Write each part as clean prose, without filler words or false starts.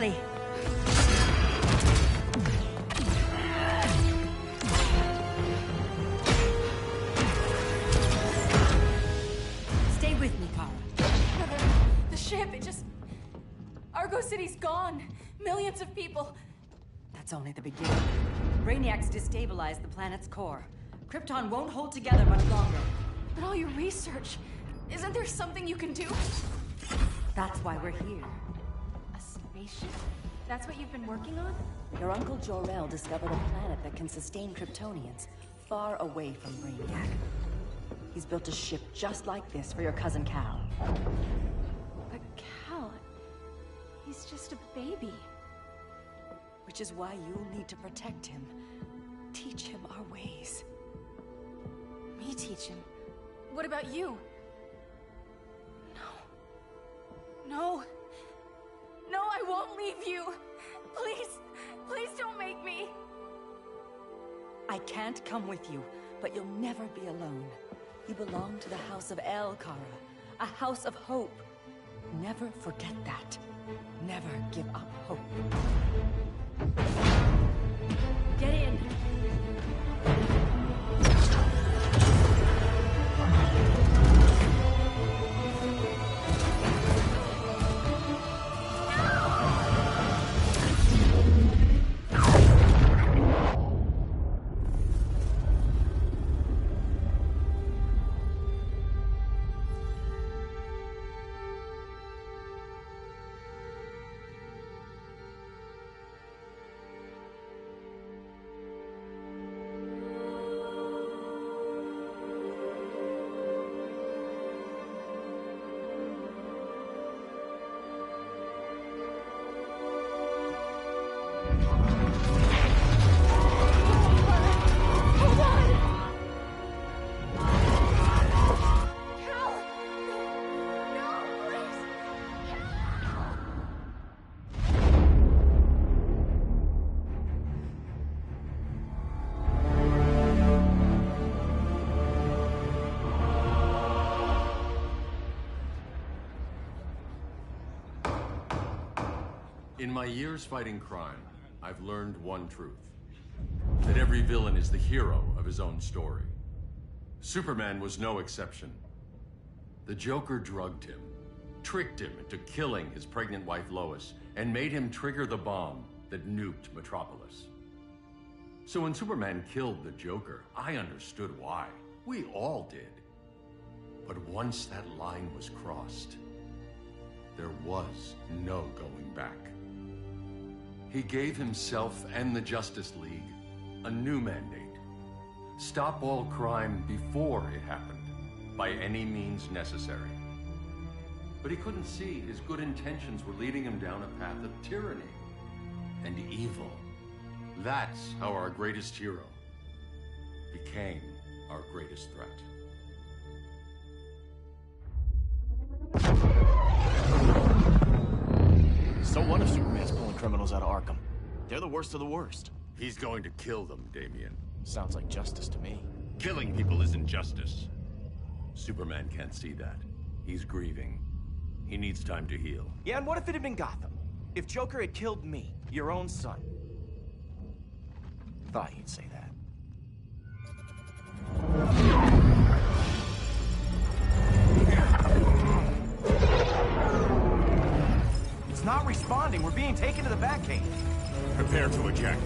quickly. Stay with me, Kara. The ship, it just... Argo City's gone. Millions of people. That's only the beginning. Brainiac's destabilized the planet's core. Krypton won't hold together much longer. But all your research, isn't there something you can do? That's why we're here. A spaceship? That's what you've been working on? Your Uncle Jor-El discovered a planet that can sustain Kryptonians, far away from Brainiac. He's built a ship just like this for your cousin Cal. But Cal... he's just a baby. Which is why you'll need to protect him. Teach him our ways. Me teach him? What about you? No. No, I won't leave you. Please, please don't make me. I can't come with you, but you'll never be alone. You belong to the House of El, Kara. A house of hope. Never forget that. Never give up hope. Get in. In my years fighting crime, I've learned one truth. That every villain is the hero of his own story. Superman was no exception. The Joker drugged him, tricked him into killing his pregnant wife Lois, and made him trigger the bomb that nuked Metropolis. So when Superman killed the Joker, I understood why. We all did. But once that line was crossed, there was no going back. He gave himself and the Justice League a new mandate. Stop all crime before it happened, by any means necessary. But he couldn't see his good intentions were leading him down a path of tyranny and evil. That's how our greatest hero became our greatest threat. So what if Superman's pulling criminals out of Arkham? They're the worst of the worst. He's going to kill them, Damian. Sounds like justice to me. Killing people isn't justice. Superman can't see that. He's grieving. He needs time to heal. Yeah, and what if it had been Gotham? If Joker had killed me, your own son? Thought you'd say that. It's not responding. We're being taken to the Batcave. Prepare to eject.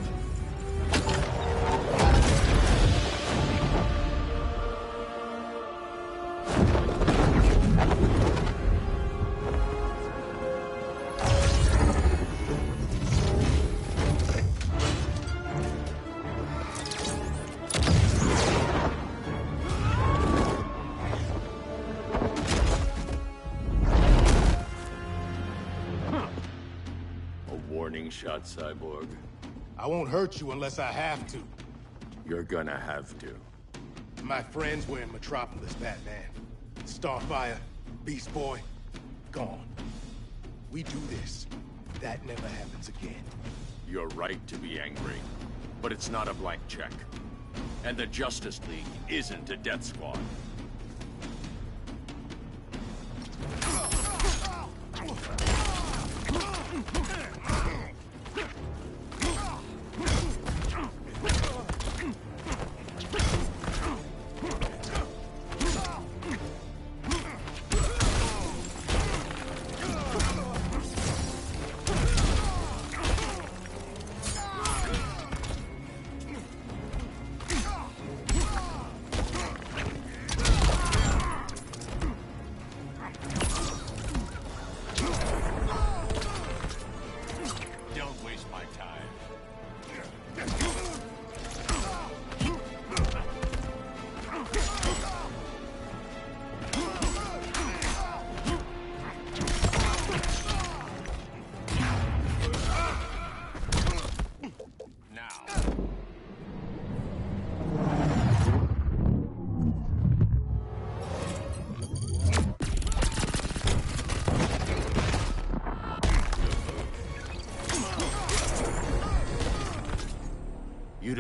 Warning shot, Cyborg. I won't hurt you unless I have to. You're gonna have to. My friends were in Metropolis, Batman. Starfire, Beast Boy, gone. We do this. That never happens again. You're right to be angry, but it's not a blank check. And the Justice League isn't a death squad.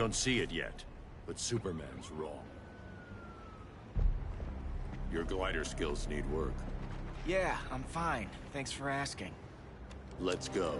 don't see it yet, but Superman's wrong. Your glider skills need work. Yeah, I'm fine. Thanks for asking. Let's go.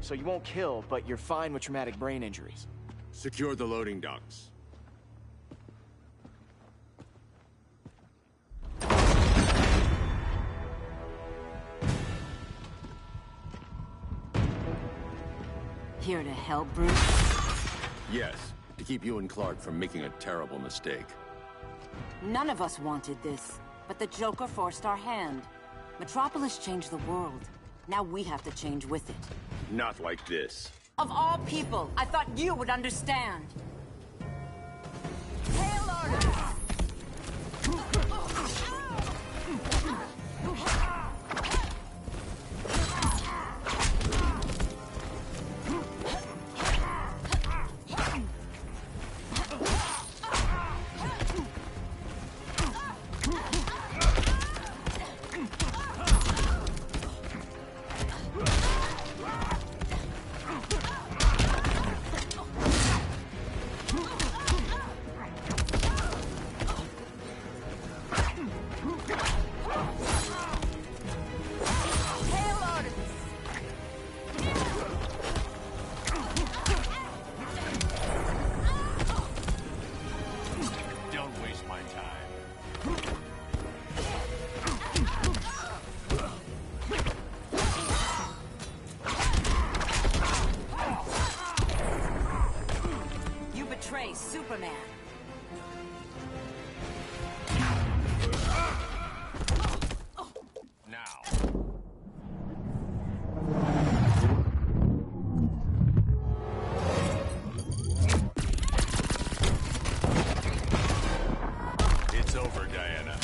So you won't kill, but you're fine with traumatic brain injuries. Secure the loading docks. Here to help, Bruce? Yes, to keep you and Clark from making a terrible mistake. None of us wanted this, but the Joker forced our hand. Metropolis changed the world. Now we have to change with it. Not like this. Of all people, I thought you would understand. Hail orders! Superman. Now. It's over, Diana.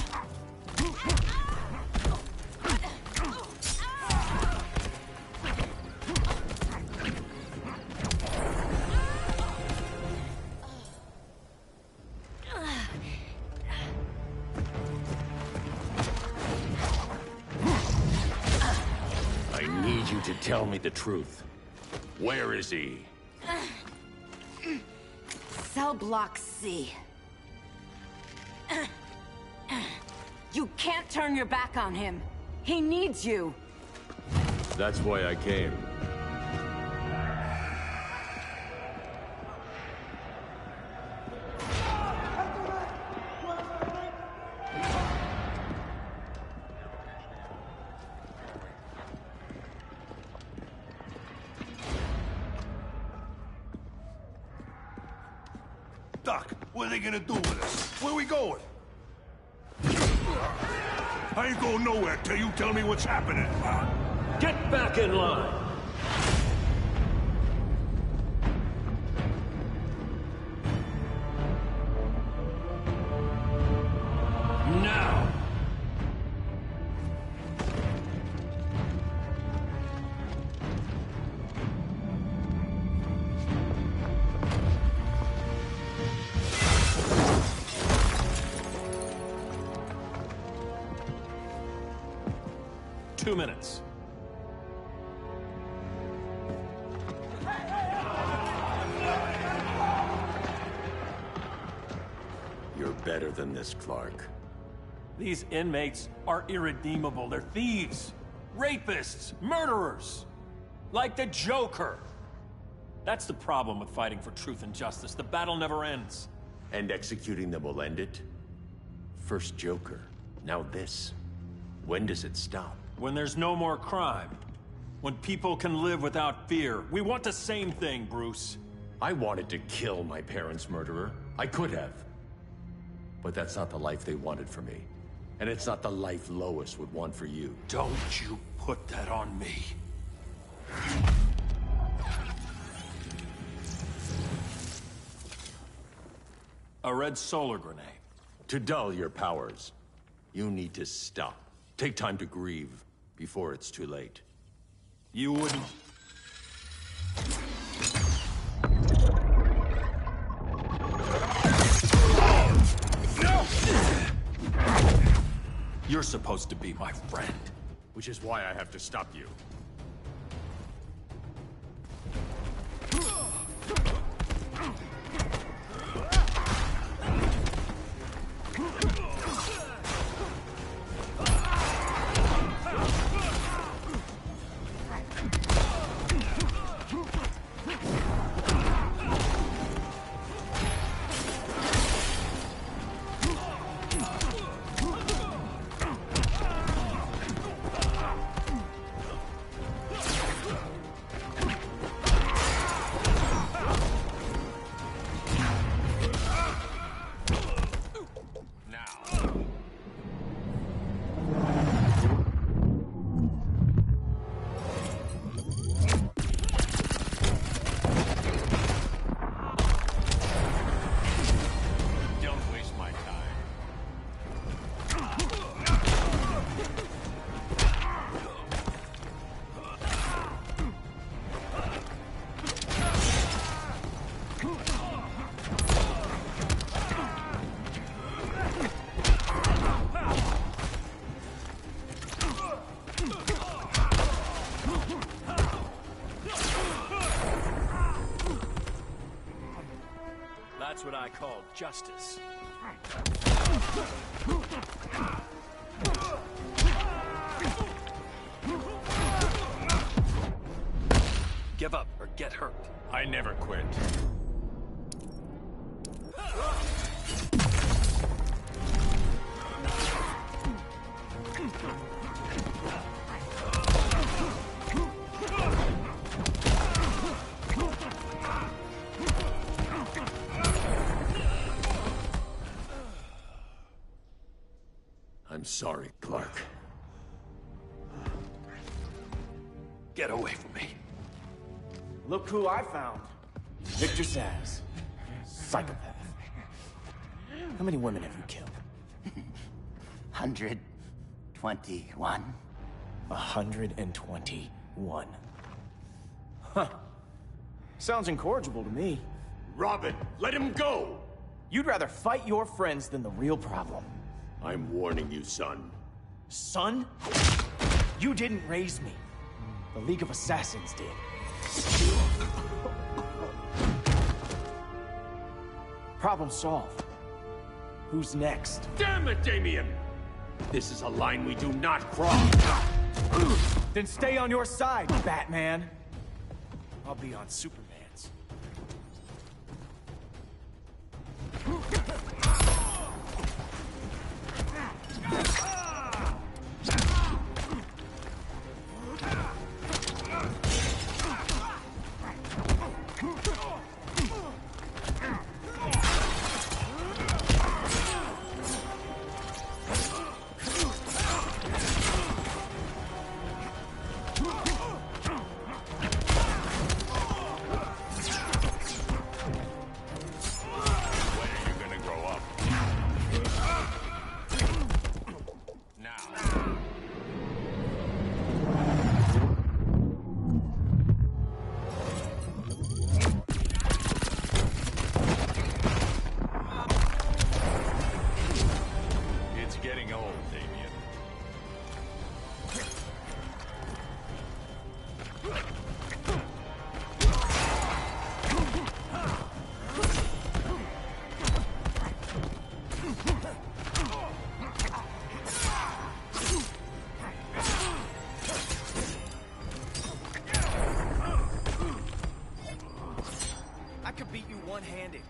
To tell me the truth. Where is he? Cell block C. You can't turn your back on him. He needs you. That's why I came. Doc, what are they gonna do with us? Where are we going? I ain't going nowhere till you tell me what's happening. Get back in line! Now! Two minutes. You're better than this, Clark. These inmates are irredeemable. They're thieves, rapists, murderers. Like the Joker. That's the problem with fighting for truth and justice. The battle never ends. And executing them will end it? First Joker, now this. When does it stop? When there's no more crime. When people can live without fear. We want the same thing, Bruce. I wanted to kill my parents' murderer. I could have. But that's not the life they wanted for me. And it's not the life Lois would want for you. Don't you put that on me. A red solar grenade. To dull your powers, you need to stop. Take time to grieve before it's too late. You wouldn't... You're supposed to be my friend. Which is why I have to stop you. That's what I call justice. Give up or get hurt. I never quit. I'm sorry, Clark. Get away from me. Look who I found. Victor Zsasz. Psychopath. How many women have you killed? 121. 121. Huh. Sounds incorrigible to me. Robin, let him go! You'd rather fight your friends than the real problem. I'm warning you, son. Son? You didn't raise me. The League of Assassins did. Problem solved. Who's next? Damn it, Damien! This is a line we do not cross. Then stay on your side, Batman. I'll be on Superman's. one-handed.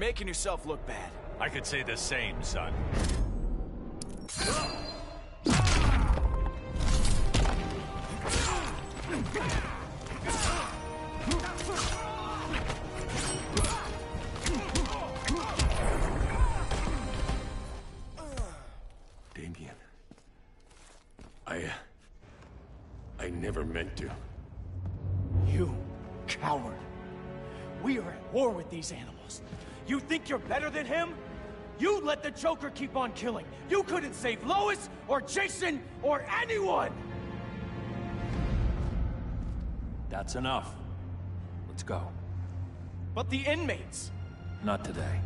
making yourself look bad. I could say the same, son. Damien. I never meant to. You coward. We are at war with these animals. You think you're better than him? You let the Joker keep on killing. You couldn't save Lois, or Jason, or anyone! That's enough. Let's go. But the inmates! Not today.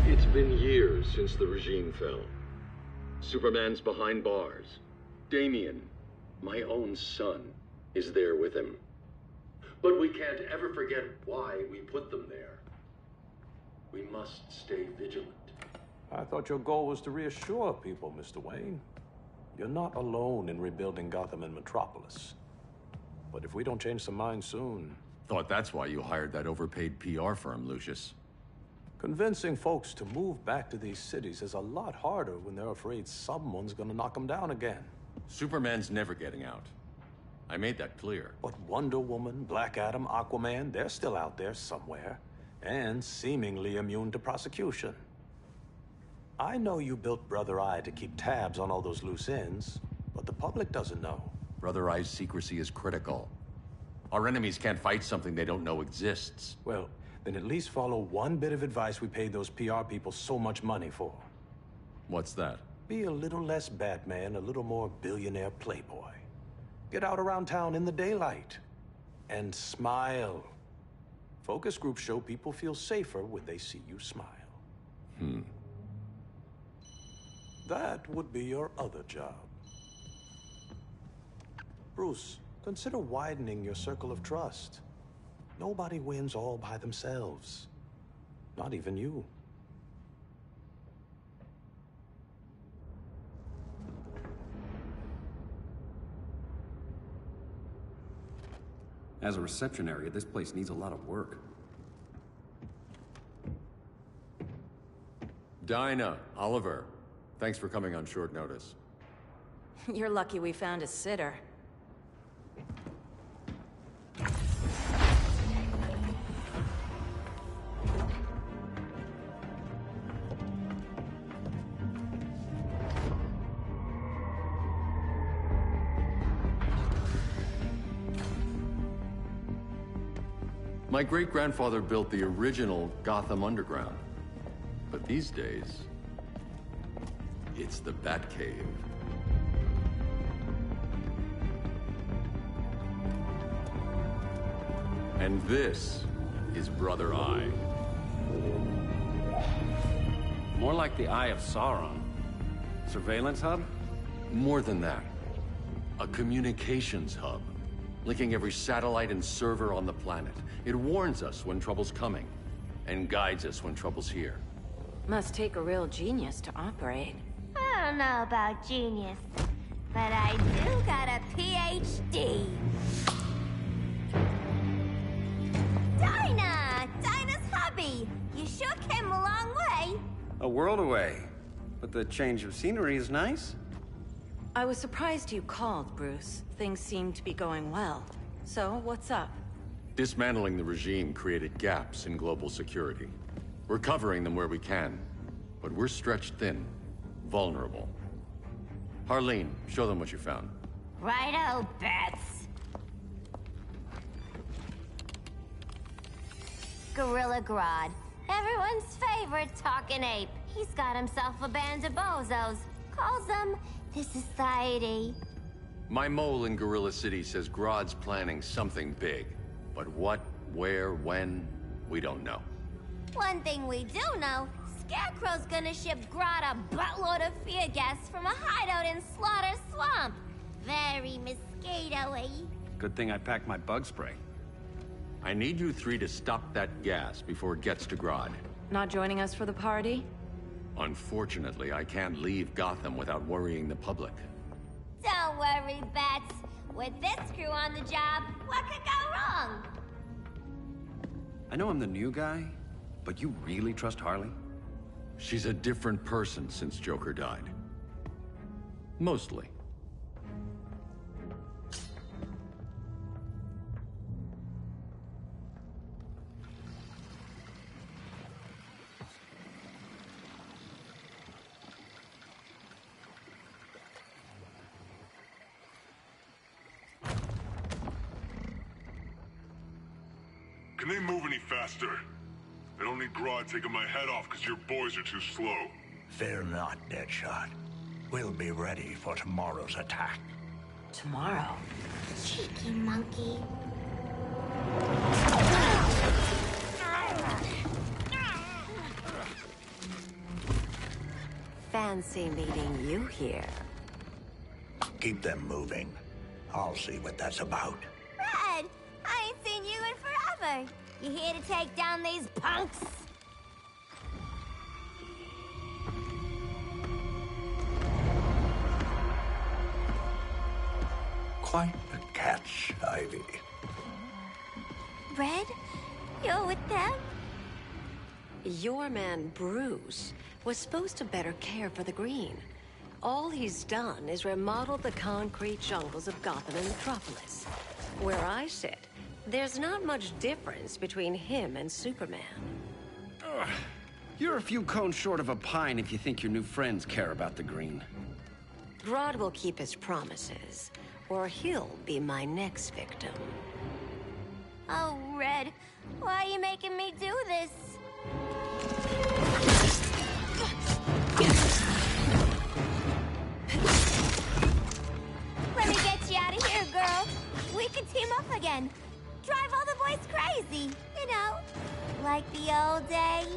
It's been years since the regime fell. Superman's behind bars. Damien, my own son, is there with him. But we can't ever forget why we put them there. We must stay vigilant. I thought your goal was to reassure people, Mr. Wayne. You're not alone in rebuilding Gotham and Metropolis. But if we don't change some minds soon... Thought that's why you hired that overpaid PR firm, Lucius. Convincing folks to move back to these cities is a lot harder when they're afraid someone's gonna knock them down again. Superman's never getting out. I made that clear. But Wonder Woman, Black Adam, Aquaman, they're still out there somewhere. And seemingly immune to prosecution. I know you built Brother Eye to keep tabs on all those loose ends, but the public doesn't know. Brother Eye's secrecy is critical. Our enemies can't fight something they don't know exists. Well, then at least follow one bit of advice we paid those PR people so much money for. What's that? Be a little less Batman, a little more billionaire playboy. Get out around town in the daylight. And smile. Focus groups show people feel safer when they see you smile. That would be your other job. Bruce, consider widening your circle of trust. Nobody wins all by themselves. Not even you. As a reception area, this place needs a lot of work. Dinah, Oliver, thanks for coming on short notice. You're lucky we found a sitter. My great-grandfather built the original Gotham Underground. But these days, it's the Batcave. And this is Brother Eye. More like the Eye of Sauron. Surveillance hub? More than that. A communications hub, linking every satellite and server on the planet. It warns us when trouble's coming, and guides us when trouble's here. Must take a real genius to operate. I don't know about genius, but I do got a PhD. Dinah's hubby! You sure came a long way. A world away. But the change of scenery is nice. I was surprised you called, Bruce. Things seem to be going well. So, what's up? Dismantling the regime created gaps in global security. We're covering them where we can, but we're stretched thin, vulnerable. Harleen, show them what you found. Righto, Bats. Gorilla Grodd. Everyone's favorite talking ape. He's got himself a band of bozos. Calls them the Society. My mole in Gorilla City says Grodd's planning something big. But what, where, when, we don't know. One thing we do know, Scarecrow's gonna ship Grodd a buttload of fear gas from a hideout in Slaughter Swamp. very mosquito-y. Good thing I packed my bug spray. I need you three to stop that gas before it gets to Grodd. Not joining us for the party? Unfortunately, I can't leave Gotham without worrying the public. Don't worry, Bats. With this crew on the job, what could go wrong? I know I'm the new guy, but you really trust Harley? She's a different person since Joker died. Mostly. Can they move any faster? I don't need Grodd taking my head off because your boys are too slow. Fear not, Deadshot. We'll be ready for tomorrow's attack. Tomorrow? Cheeky monkey. Fancy meeting you here. Keep them moving. I'll see what that's about. Red, I ain't seen you in forever. You here to take down these punks? Quite the catch, Ivy. Red, you're with them? Your man, Bruce, was supposed to better care for the green. All he's done is remodeled the concrete jungles of Gotham and Metropolis. Where I sit, there's not much difference between him and Superman. Ugh. You're a few cones short of a pine if you think your new friends care about the green. Grodd will keep his promises, or he'll be my next victim. Oh, Red, why are you making me do this? Let me get you out of here, girl. We can team up again. Drive all the boys crazy, you know, like the old days.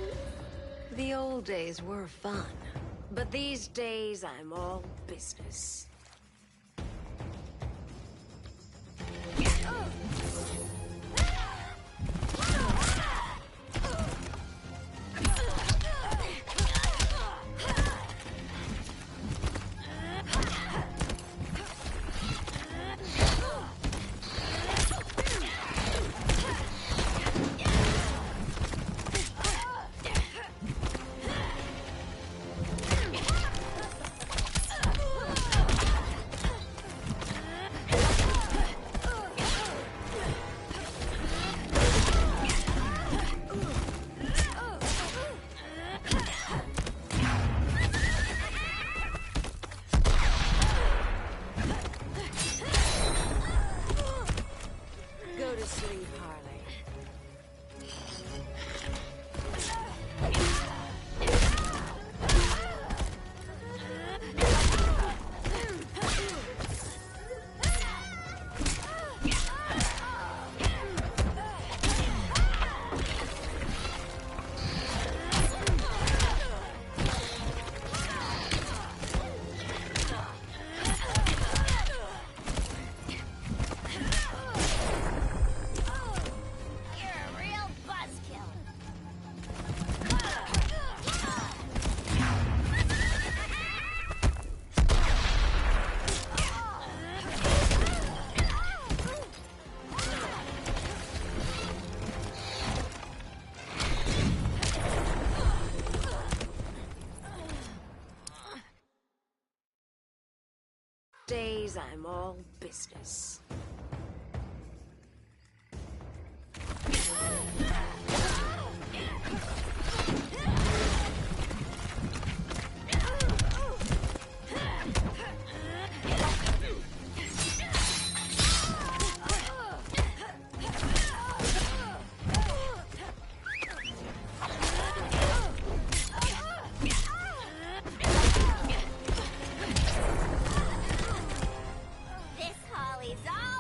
The old days were fun, but these days I'm all business. Days I'm all business. This Holly's all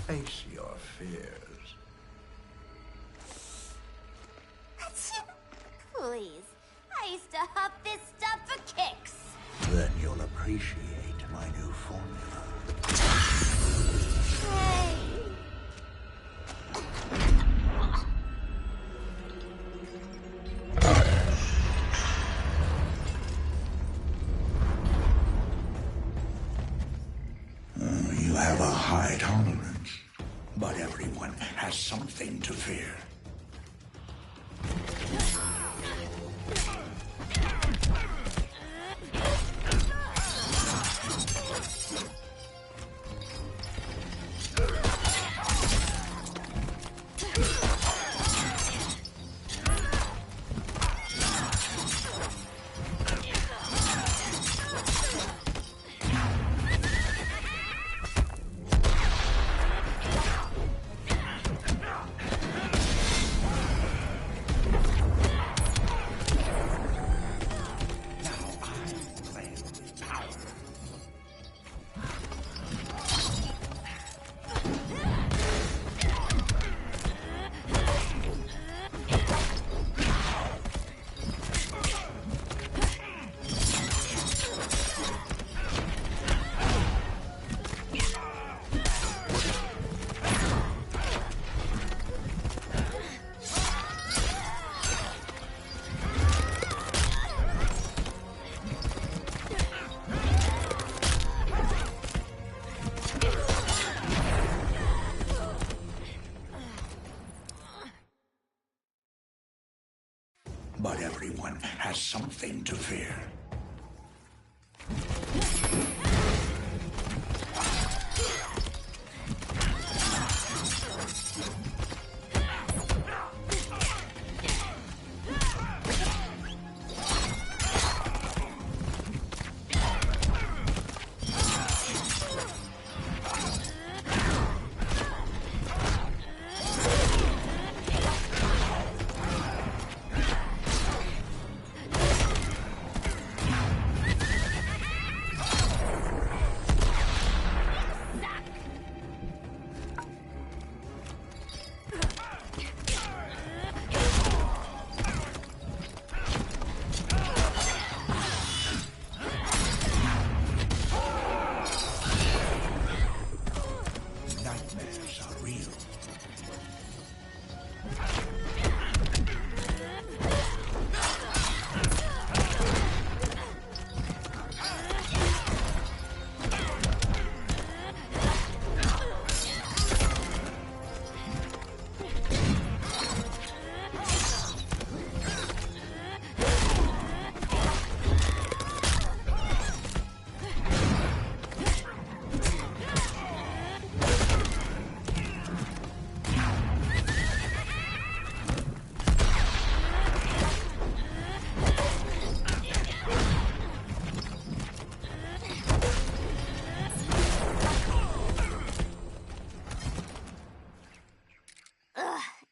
face your fears. Please. I used to huff this stuff for kicks. Then you'll appreciate my new formula. Hey. You have a high tolerance, but everyone has something to fear. But everyone has something to fear.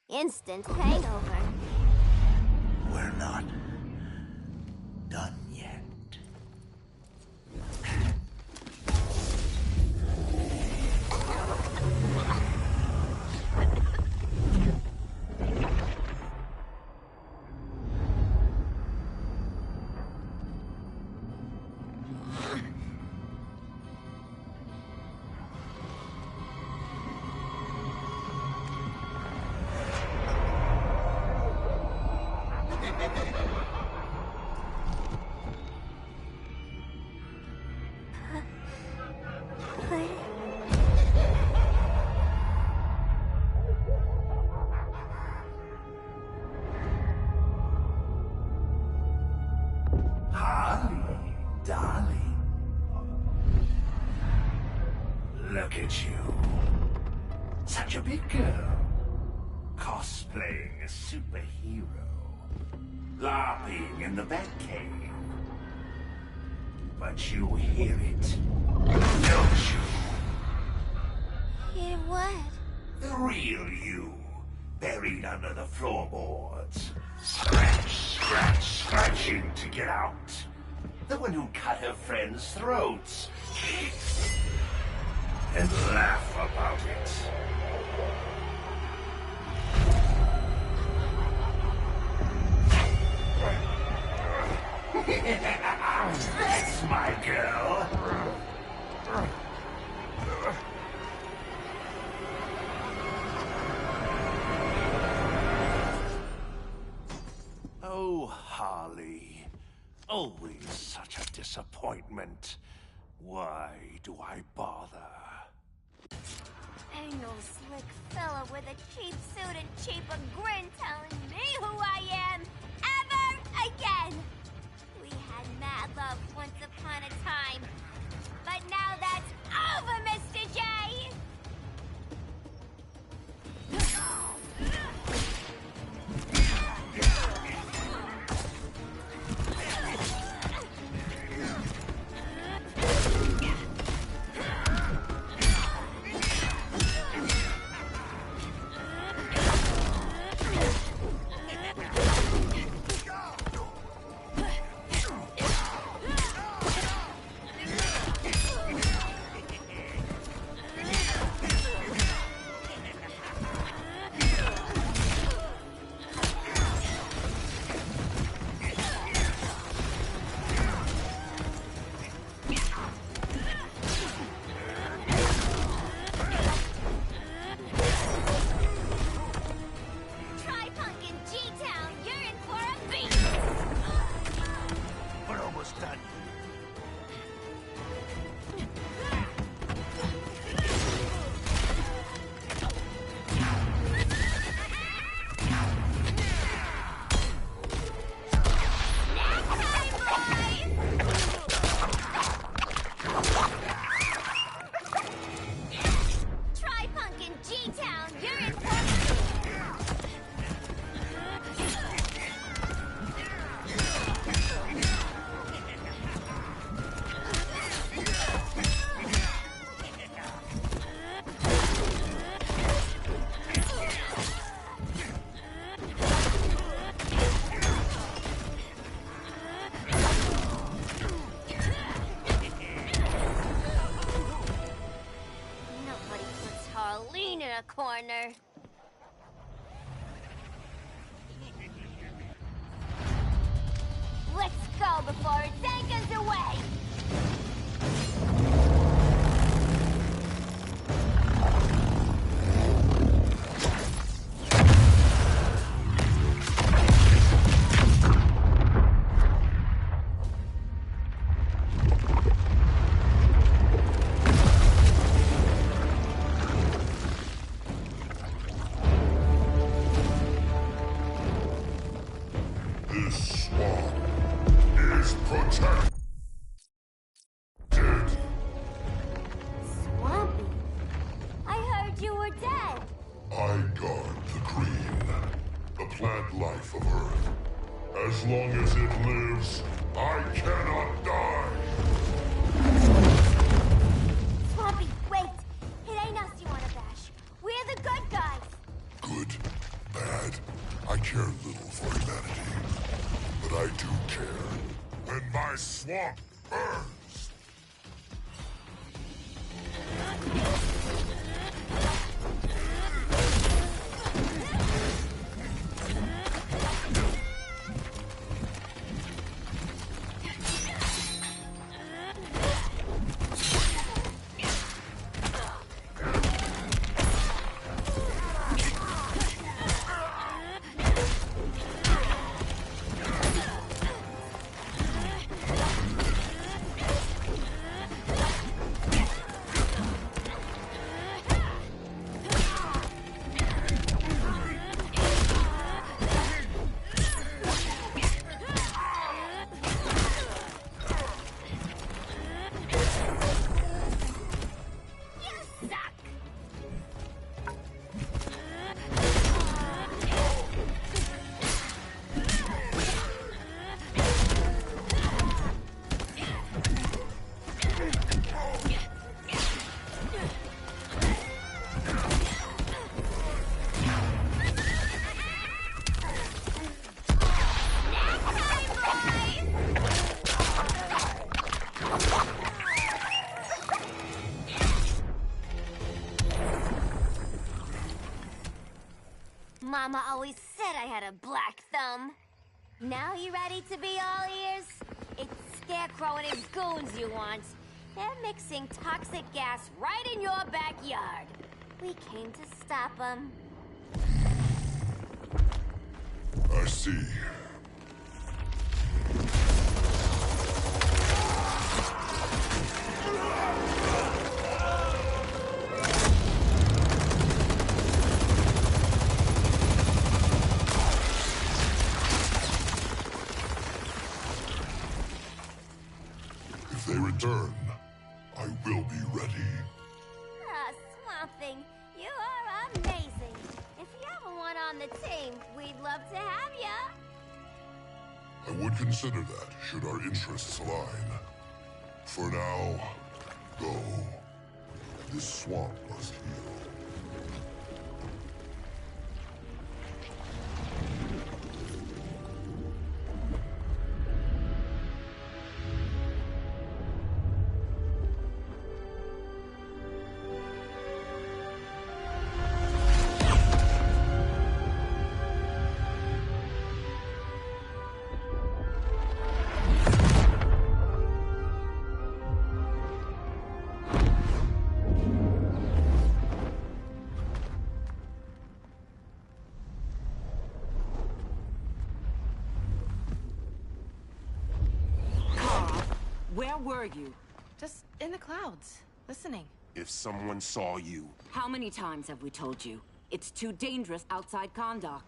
Instant hangover. We're not done yet. Darling. Look at you. Such a big girl. Cosplaying a superhero. LARPing in the Batcave. But you hear it, don't you? Hear what? The real you. Buried under the floorboards. Scratch, scratch, scratching to get out. The one who cut her friends' throats. and laugh about it. That's my girl. Oh, Harley. Always such a disappointment. Why do I bother? Ain't no slick fella with a cheap suit and cheaper grin telling me who I am ever again. We had mad love once upon a time, but now that's over, Mr. J. Corner. Let's go before it takes us away! As long as it lives, I cannot die! Swampy, wait! It ain't us you wanna bash. We're the good guys! Good, bad, I care little for humanity. But I do care when my swamp burns! Mama always said I had a black thumb. Now you ready to be all ears? It's Scarecrow and his goons you want. They're mixing toxic gas right in your backyard. We came to stop them. I see. If they return, I will be ready. Ah, Swamp Thing, you are amazing. If you ever want on the team, we'd love to have ya. I would consider that, should our interests align. For now, go. This swamp must heal. Where were you? Just in the clouds, listening. If someone saw you... How many times have we told you? It's too dangerous outside Kahndaq.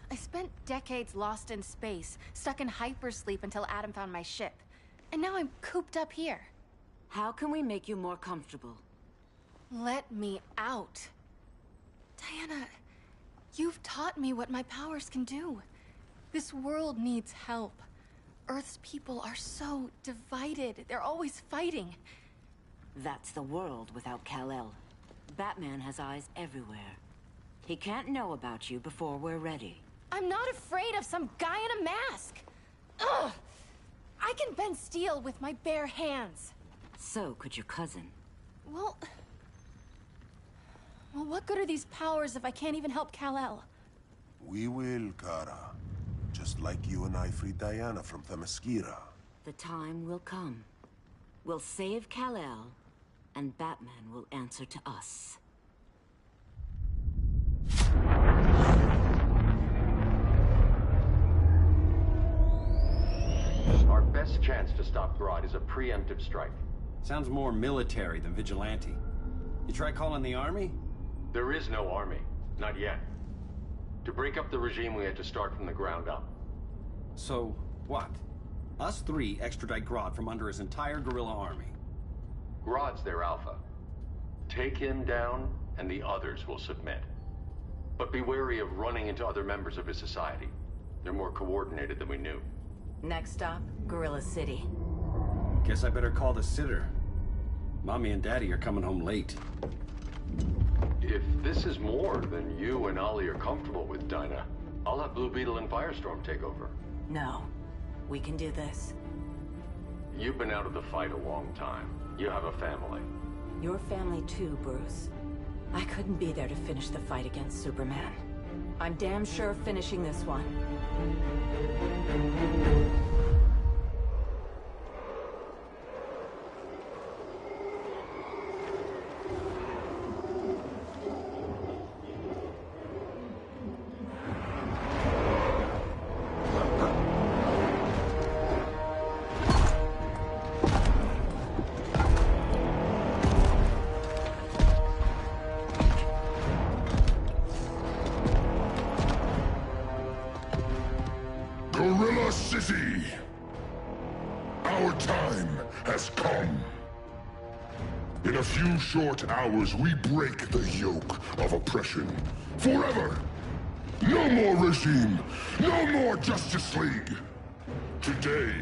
I spent decades lost in space, stuck in hypersleep until Adam found my ship. And now I'm cooped up here. How can we make you more comfortable? Let me out. Diana, you've taught me what my powers can do. This world needs help. Earth's people are so divided. They're always fighting. That's the world without Kal-El. Batman has eyes everywhere. He can't know about you before we're ready. I'm not afraid of some guy in a mask. Ugh! I can bend steel with my bare hands. So could your cousin. Well, what good are these powers if I can't even help Kal-El? We will, Kara. Just like you and I freed Diana from Themyscira. The time will come. We'll save Kal-El, and Batman will answer to us. Our best chance to stop Grodd is a preemptive strike. Sounds more military than vigilante. You try calling the army? There is no army. Not yet. To break up the regime, we had to start from the ground up. So, what? Us three extradite Grodd from under his entire guerrilla army. Grodd's their alpha. Take him down, and the others will submit. But be wary of running into other members of his society. They're more coordinated than we knew. Next stop, Gorilla City. Guess I better call the sitter. Mommy and Daddy are coming home late. If this is more than you and Ollie are comfortable with, Dinah, I'll have Blue Beetle and Firestorm take over. No. We can do this. You've been out of the fight a long time. You have a family. Your family too, Bruce. I couldn't be there to finish the fight against Superman. I'm damn sure finishing this one. Gorilla City! Our time has come. In a few short hours, we break the yoke of oppression. Forever! No more regime! No more Justice League! Today,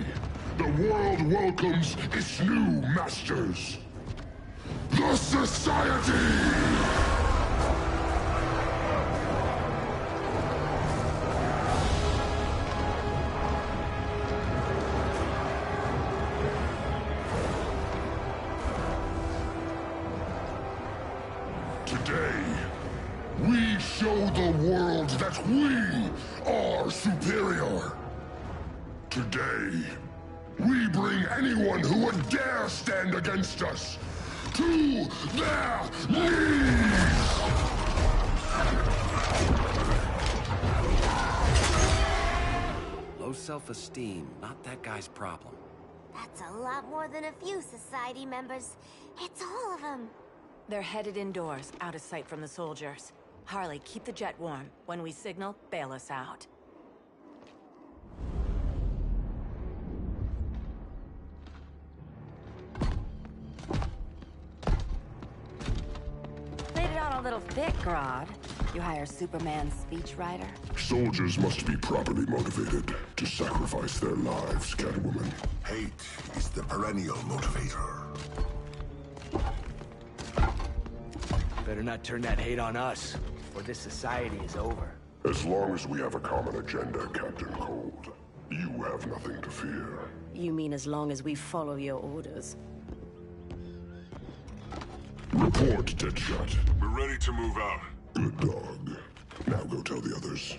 the world welcomes its new masters. The Society! Today, We show the world that we are superior. Today, we bring anyone who would dare stand against us to their knees! Low self-esteem, not that guy's problem. That's a lot more than a few society members. It's all of them. They're headed indoors, out of sight from the soldiers. Harley, keep the jet warm. When we signal, bail us out. Laid it on a little thick, Grodd. You hire Superman's speechwriter? Soldiers must be properly motivated to sacrifice their lives, Catwoman. Hate is the perennial motivator. Better not turn that hate on us, or this society is over. As long as we have a common agenda, Captain Cold, you have nothing to fear. You mean as long as we follow your orders? Report, Deadshot. We're ready to move out. Good dog. Now go tell the others.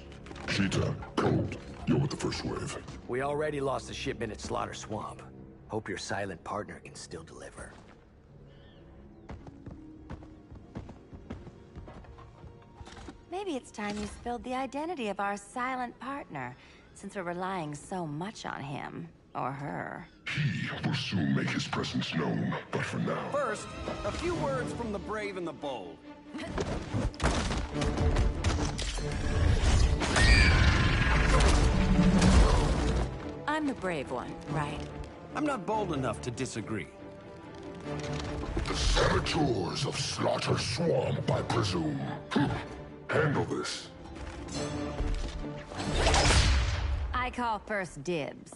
Cheetah, Cold, you're with the first wave. We already lost a shipment at Slaughter Swamp. Hope your silent partner can still deliver. Maybe it's time you spilled the identity of our silent partner, since we're relying so much on him. Or her. He will soon make his presence known, but for now... First, a few words from the brave and the bold. I'm the brave one, right? I'm not bold enough to disagree. The saboteurs of Slaughter Swamp, I presume. Handle this. I call first dibs.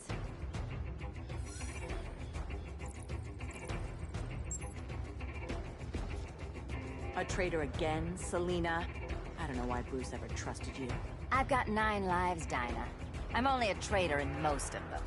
A traitor again, Selina? I don't know why Bruce ever trusted you. I've got 9 lives, Dinah. I'm only a traitor in most of them.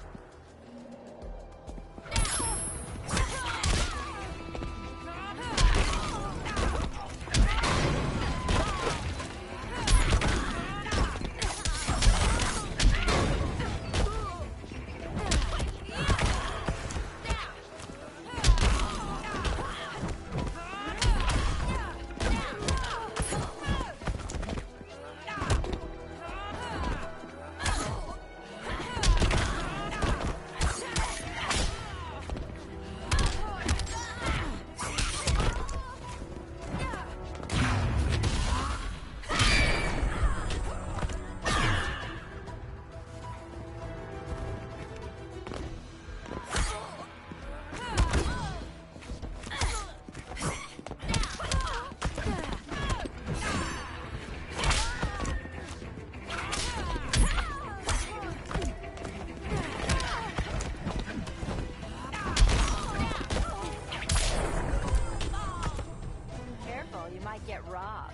Get robbed.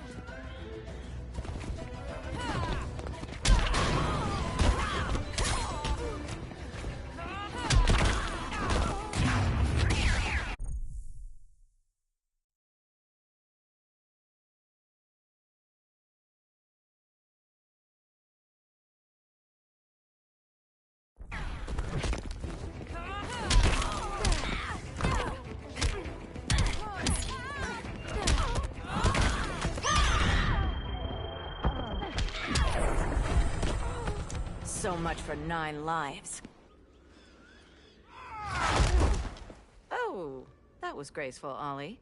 So much for 9 lives. Oh, that was graceful, Ollie.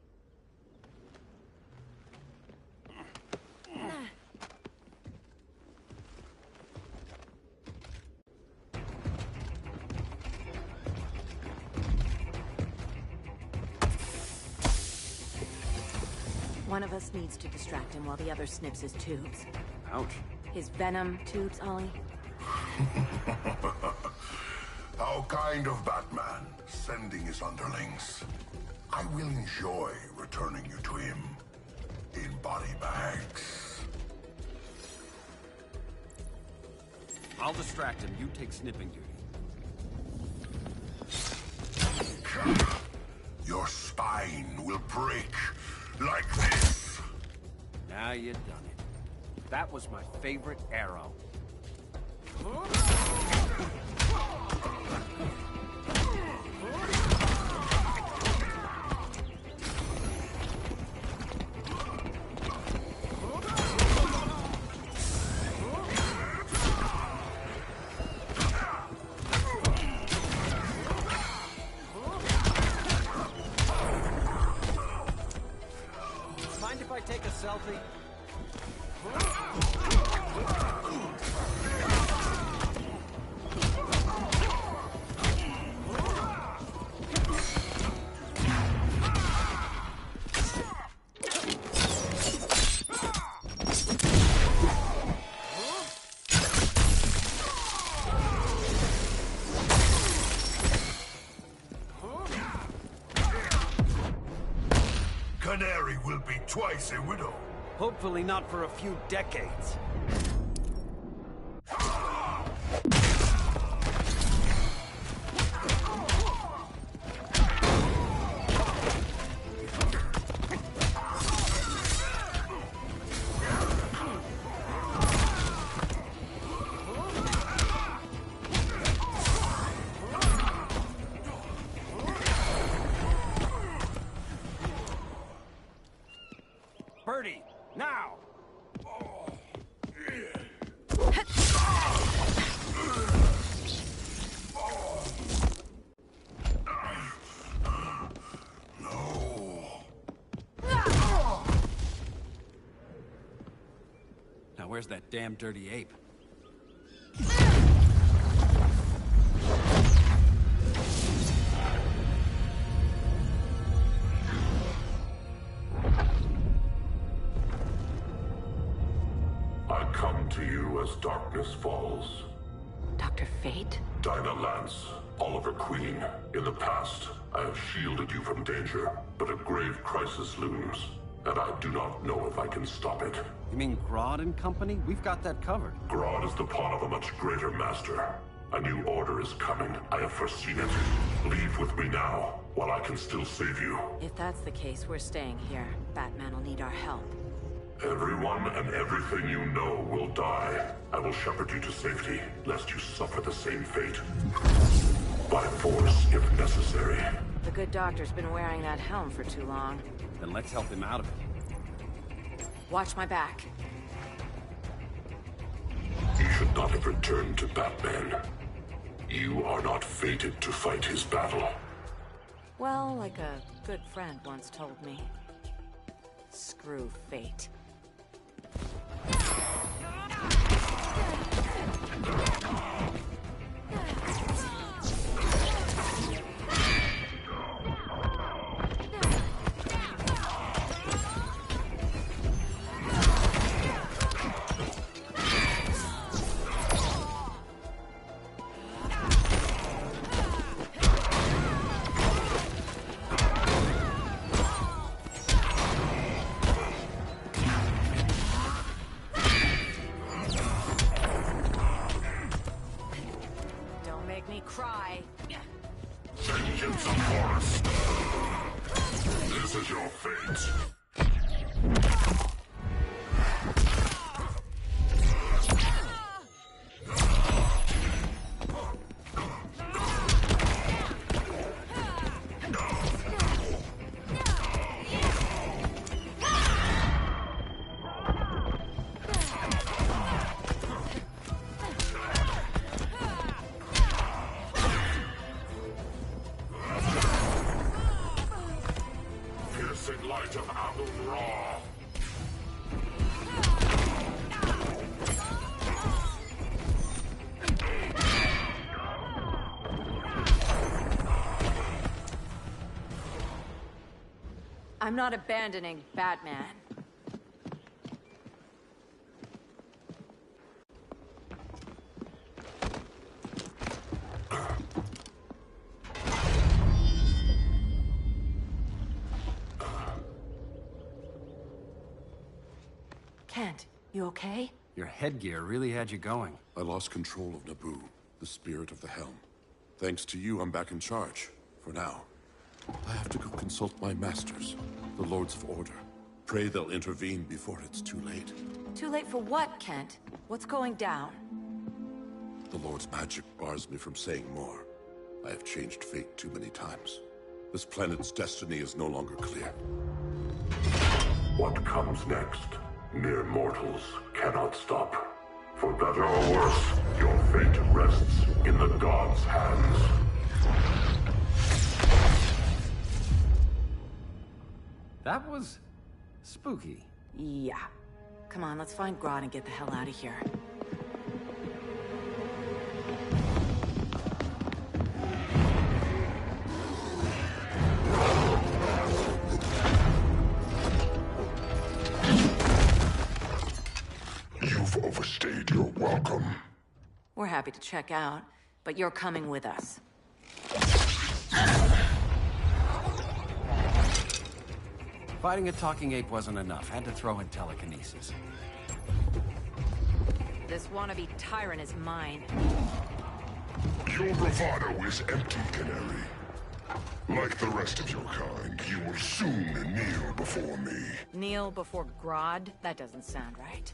One of us needs to distract him while the other snips his tubes. Ouch. His venom tubes, Ollie. How kind of Batman, sending his underlings. I will enjoy returning you to him in body bags. I'll distract him. You take snipping duty. Your spine will break like this. Now you've done it. That was my favorite arrow. Mind if I take a selfie? Canary will be twice a widow. Hopefully not for a few decades. Birdie, now! Now where's that damn dirty ape? I come to you as darkness falls. Dr. Fate? Dinah Lance, Oliver Queen. In the past, I have shielded you from danger, but a grave crisis looms, and I do not know if I can stop it. You mean Grodd and company? We've got that covered. Grodd is the pawn of a much greater master. A new order is coming. I have foreseen it. Leave with me now, while I can still save you. If that's the case, we're staying here. Batman will need our help. Everyone and everything you know will die. I will shepherd you to safety, lest you suffer the same fate. By force, if necessary. The good doctor's been wearing that helm for too long. Then let's help him out of it. Watch my back. You should not have returned to Batman. You are not fated to fight his battle. Well, like a good friend once told me. Screw fate. Cry. Vengeance upon us. This is your fate. Light of Amun Ra. I'm not abandoning Batman. Kent, you okay? Your headgear really had you going. I lost control of Naboo, the spirit of the helm. Thanks to you, I'm back in charge. For now. I have to go consult my masters, the Lords of Order. Pray they'll intervene before it's too late. Too late for what, Kent? What's going down? The Lord's magic bars me from saying more. I have changed fate too many times. This planet's destiny is no longer clear. What comes next, mere mortals cannot stop. For better or worse, your fate rests in the gods' hands. That was spooky. Yeah. Come on, let's find Grodd and get the hell out of here. You've overstayed your welcome. We're happy to check out, but you're coming with us. Fighting a talking ape wasn't enough. Had to throw in telekinesis. This wannabe tyrant is mine. Your bravado is empty, Canary. Like the rest of your kind, you will soon kneel before me. Kneel before Grodd? That doesn't sound right.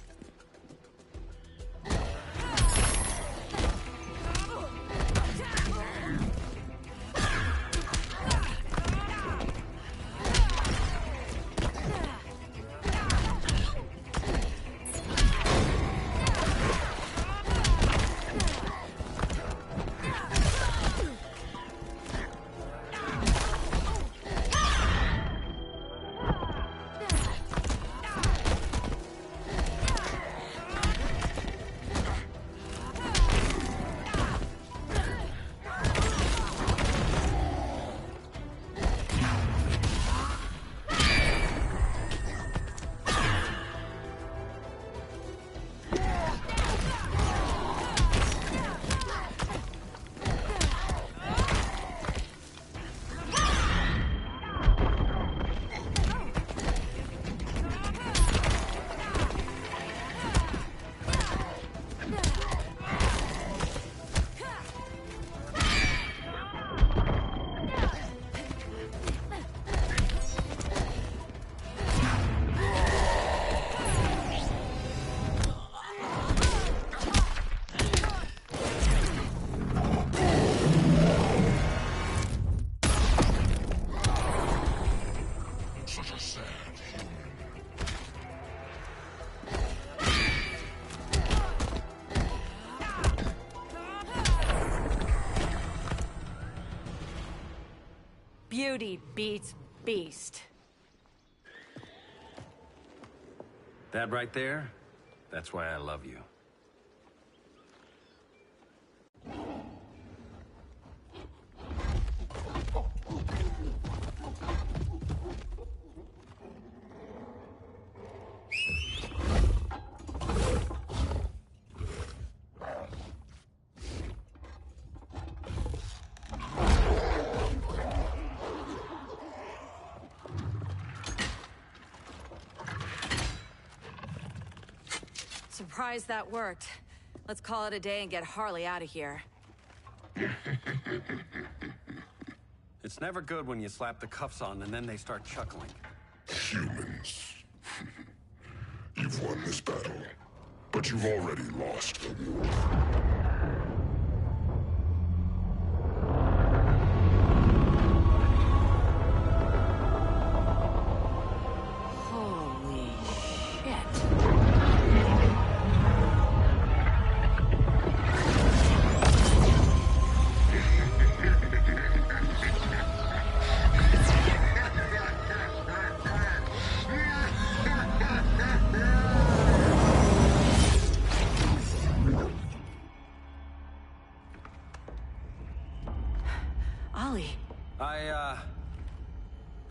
Beauty beats beast. That right there, that's why I love you. Surprised that worked. Let's call it a day and get Harley out of here. It's never good when you slap the cuffs on and then they start chuckling. Humans. You've won this battle, but you've already lost the war.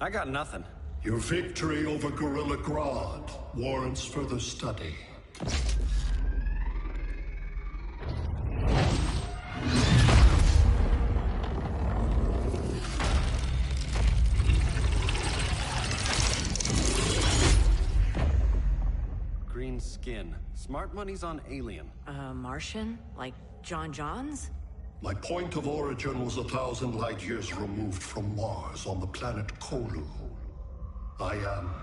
I got nothing. Your victory over Gorilla Grodd warrants further study. Green skin. Smart money's on alien. Martian? Like John Johns? My point of origin was 1,000 light years removed from Mars on the planet Kolu. I am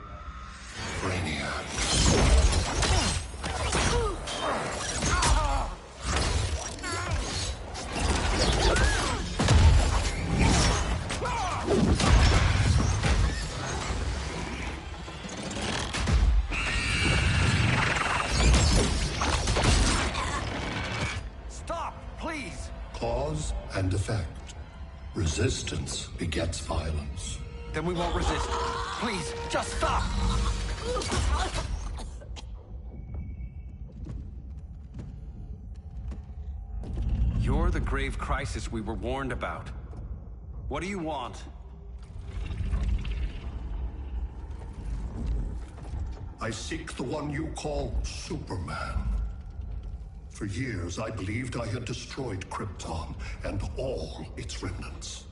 Brainiac. Cause and effect. Resistance begets violence. Then we won't resist. Please, just stop! You're the grave crisis we were warned about. What do you want? I seek the one you call Superman. For years, I believed I had destroyed Krypton and all its remnants.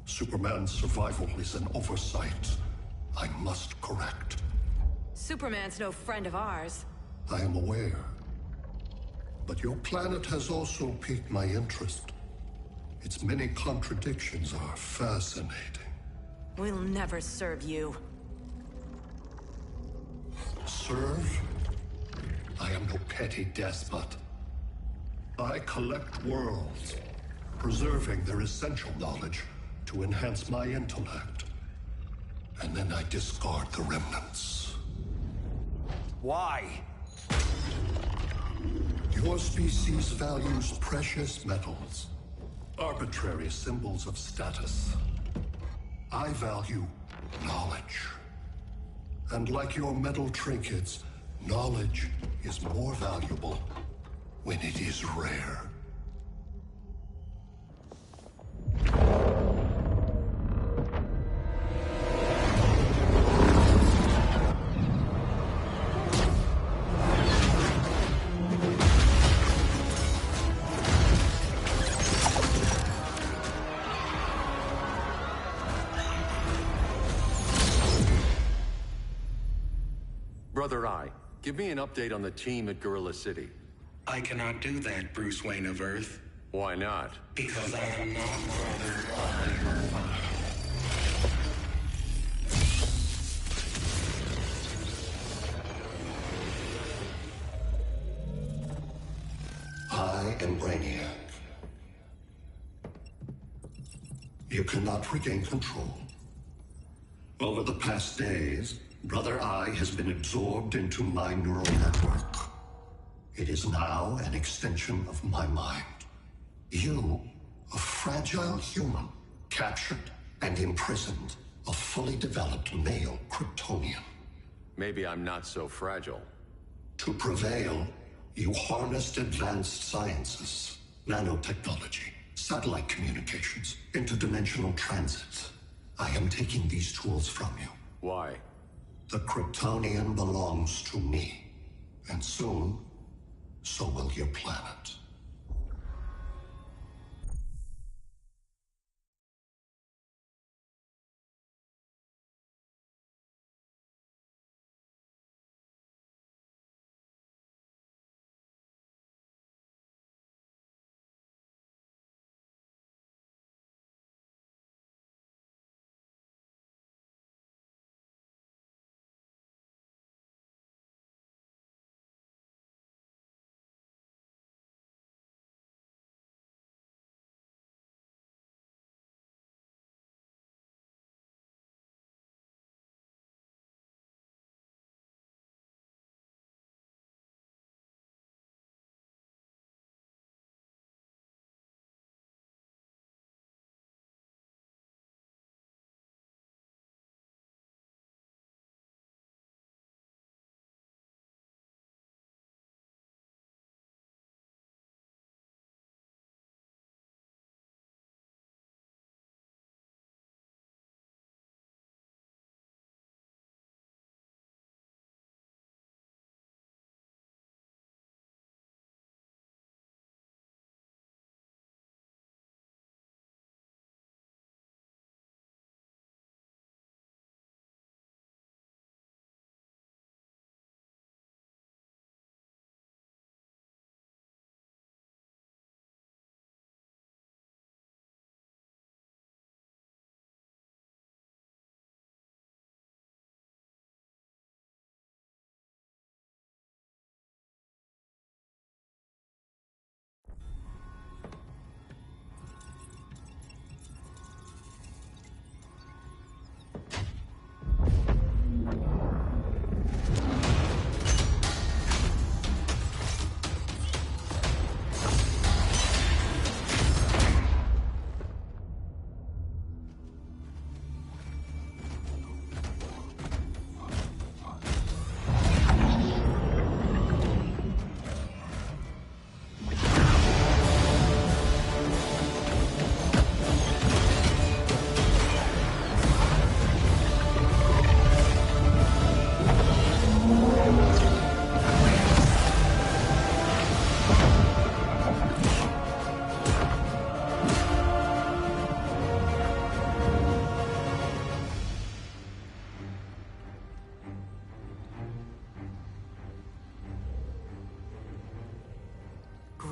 Superman's survival is an oversight I must correct. Superman's no friend of ours. I am aware. But your planet has also piqued my interest. Its many contradictions are fascinating. We'll never serve you. Serve? I am no petty despot. I collect worlds, preserving their essential knowledge to enhance my intellect. And then I discard the remnants. Why? Your species values precious metals, arbitrary symbols of status. I value knowledge. And like your metal trinkets, knowledge is more valuable when it is rare. Brother Eye, give me an update on the team at Gorilla City. I cannot do that, Bruce Wayne of Earth. Why not? Because I am not Brother Eye. I am Brainiac. You cannot regain control. Over the past days, Brother Eye has been absorbed into my neural network. It is now an extension of my mind. You, a fragile human, captured and imprisoned a fully developed male Kryptonian. Maybe I'm not so fragile. To prevail, you harnessed advanced sciences, nanotechnology, satellite communications, interdimensional transit. I am taking these tools from you. Why? The Kryptonian belongs to me. And soon, so will your planet.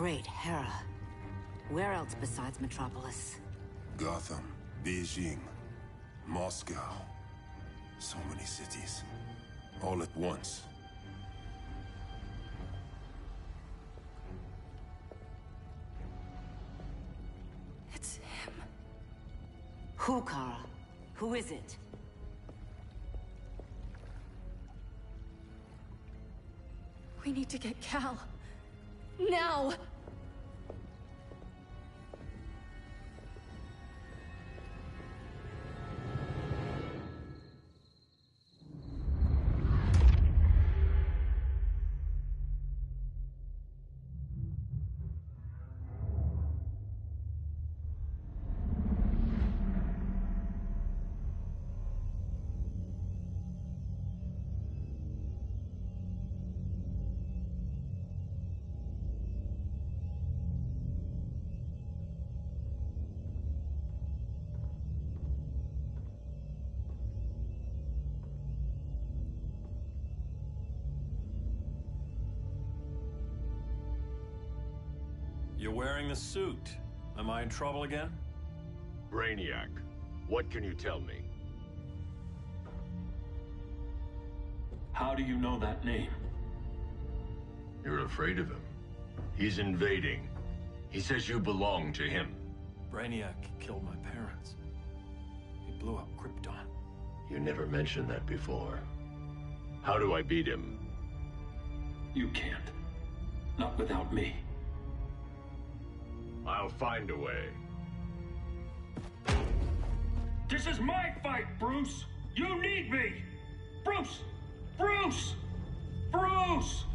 Great Hera. Where else besides Metropolis? Gotham, Beijing, Moscow. So many cities. All at once. It's him. Who, Kara? Who is it? We need to get Cal. Now! You're wearing the suit. Am I in trouble again? Brainiac, what can you tell me? How do you know that name? You're afraid of him. He's invading. He says you belong to him. Brainiac killed my parents. He blew up Krypton. You never mentioned that before. How do I beat him? You can't. Not without me. I'll find a way. This is my fight, Bruce! You need me! Bruce! Bruce! Bruce!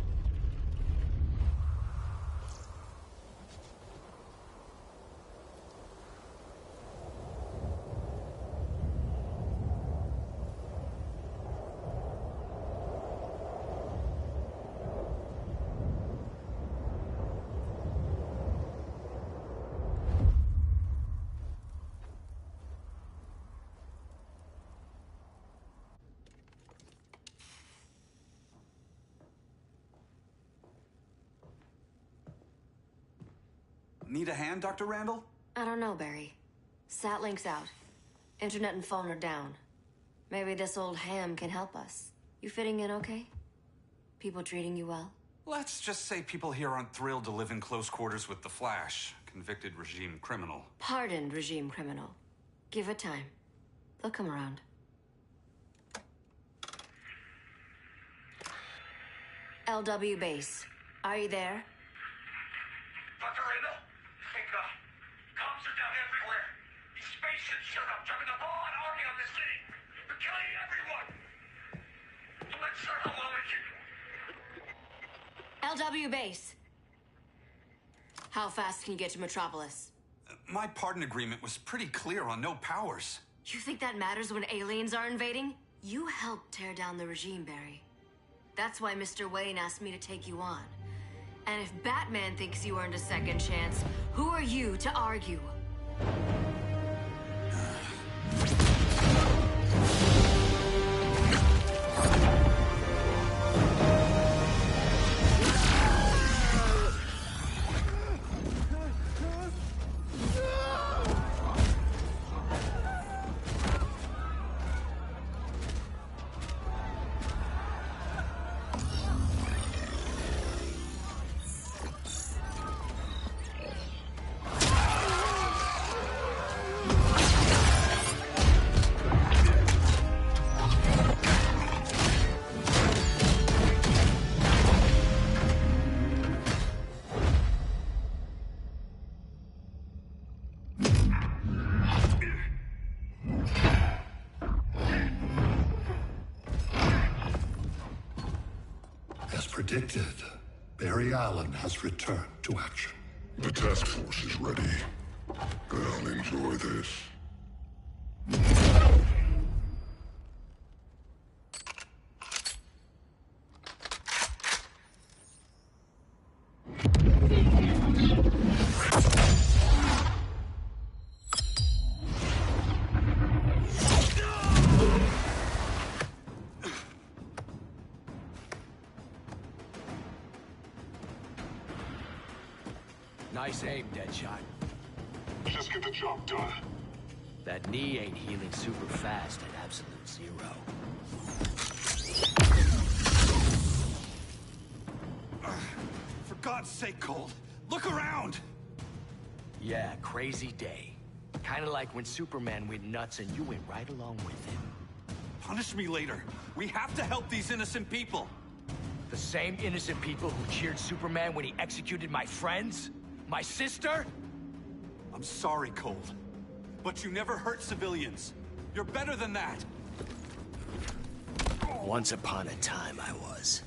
Need a hand, Dr. Randall? I don't know, Barry. Satlink's out. Internet and phone are down. Maybe this old ham can help us. You fitting in okay? People treating you well? Let's just say people here aren't thrilled to live in close quarters with the Flash, convicted regime criminal. Pardoned regime criminal. Give it time. They'll come around. LW base. Are you there? Dr. Randall? Thank God. Cops are down everywhere. These spaceships showed up, dropping the ball and army on this city. They're killing everyone. I'm not sure how long we can... LW base. How fast can you get to Metropolis? My pardon agreement was pretty clear on no powers. You think that matters when aliens are invading? You helped tear down the regime, Barry. That's why Mr. Wayne asked me to take you on. And if Batman thinks you earned a second chance, who are you to argue? Predicted, Barry Allen has returned to action. The task force is ready. I'll enjoy this. Nice aim, Deadshot. Just get the job done. That knee ain't healing super fast at absolute zero. For God's sake, Colt, look around! Yeah, crazy day. Kinda like when Superman went nuts and you went right along with him. Punish me later. We have to help these innocent people. The same innocent people who cheered Superman when he executed my friends? My sister? I'm sorry, Colt. But you never hurt civilians. You're better than that. Once upon a time, I was.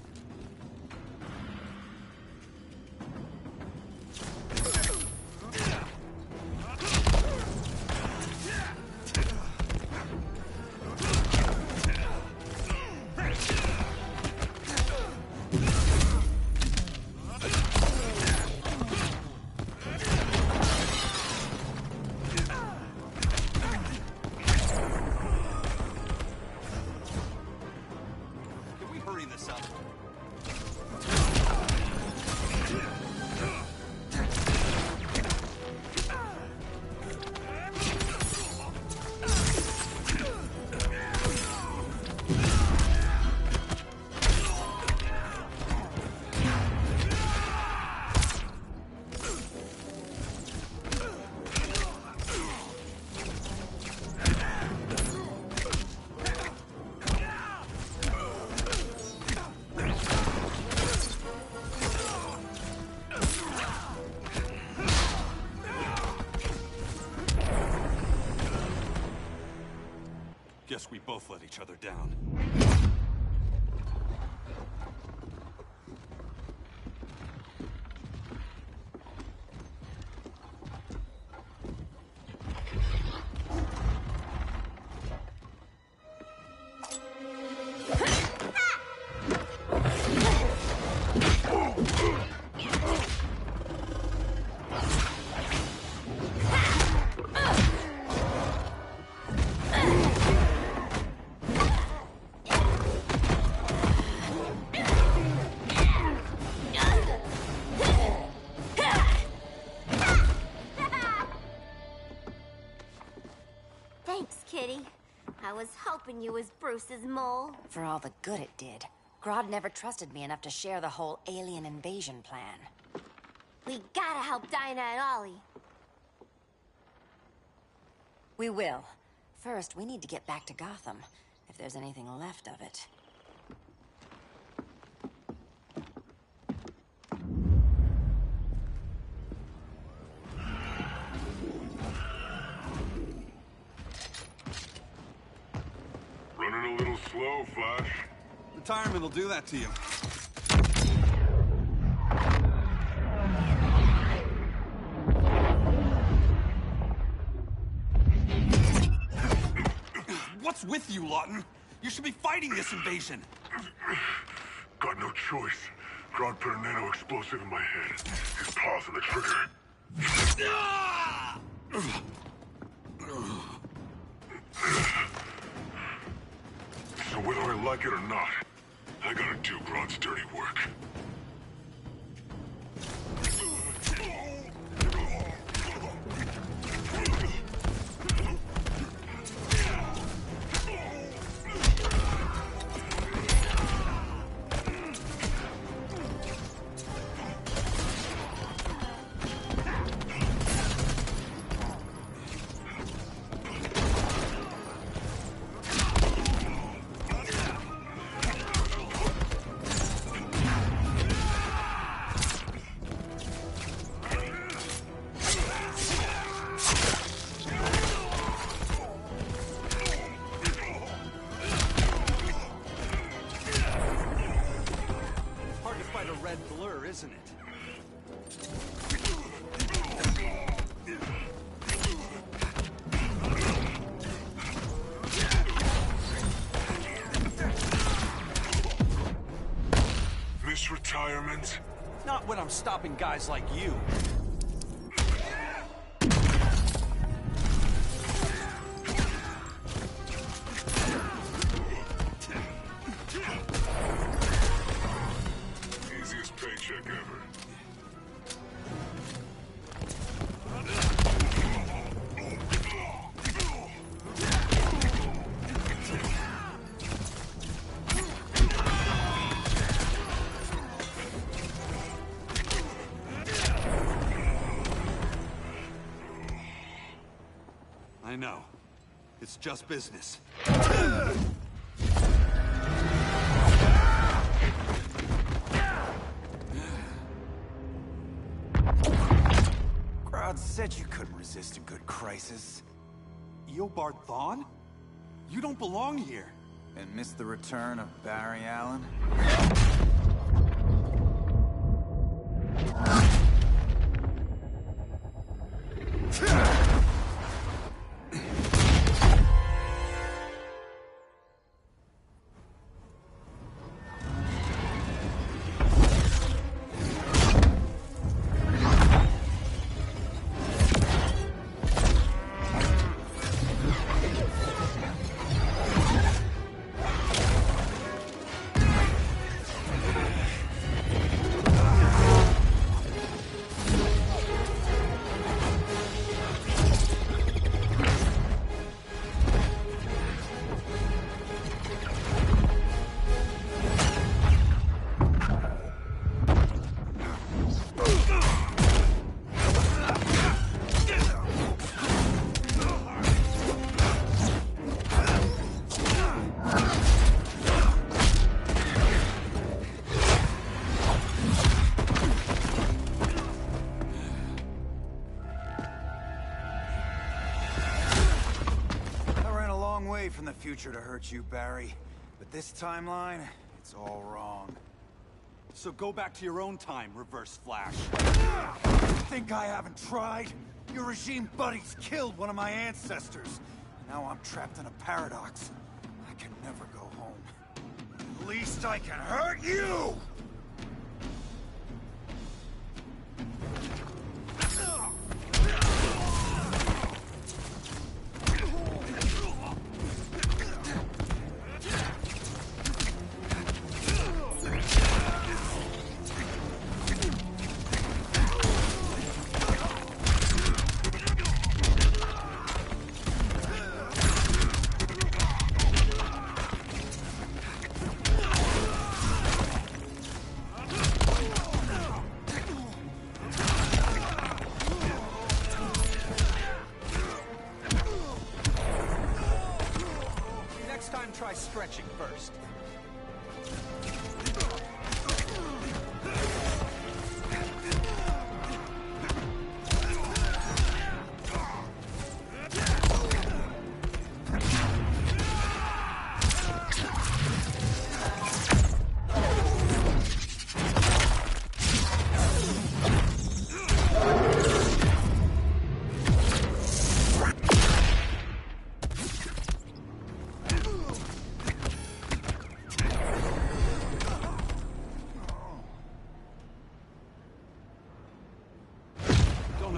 Guess we both let each other down. I was hoping you was Bruce's mole. For all the good it did. Grodd never trusted me enough to share the whole alien invasion plan. We gotta help Dinah and Ollie. We will. First, we need to get back to Gotham, if there's anything left of it. Running a little slow, Flash. Retirement will do that to you. What's with you, Lawton? You should be fighting this invasion. Got no choice. Grodd put a nano-explosive in my head. His paws on the trigger. So whether I like it or not, I gotta do Grodd's dirty work. Isn't it? Miss retirement? Not when I'm stopping guys like you. know. It's just business. Crowd said you couldn't resist a good crisis. Eobard Thawne? You don't belong here. And miss the return of Barry Allen? From the future to hurt you, Barry. But this timeline, it's all wrong. So go back to your own time, Reverse Flash. Think I haven't tried? Your regime buddies killed one of my ancestors. Now I'm trapped in a paradox. I can never go home. At least I can hurt you! Try stretching first.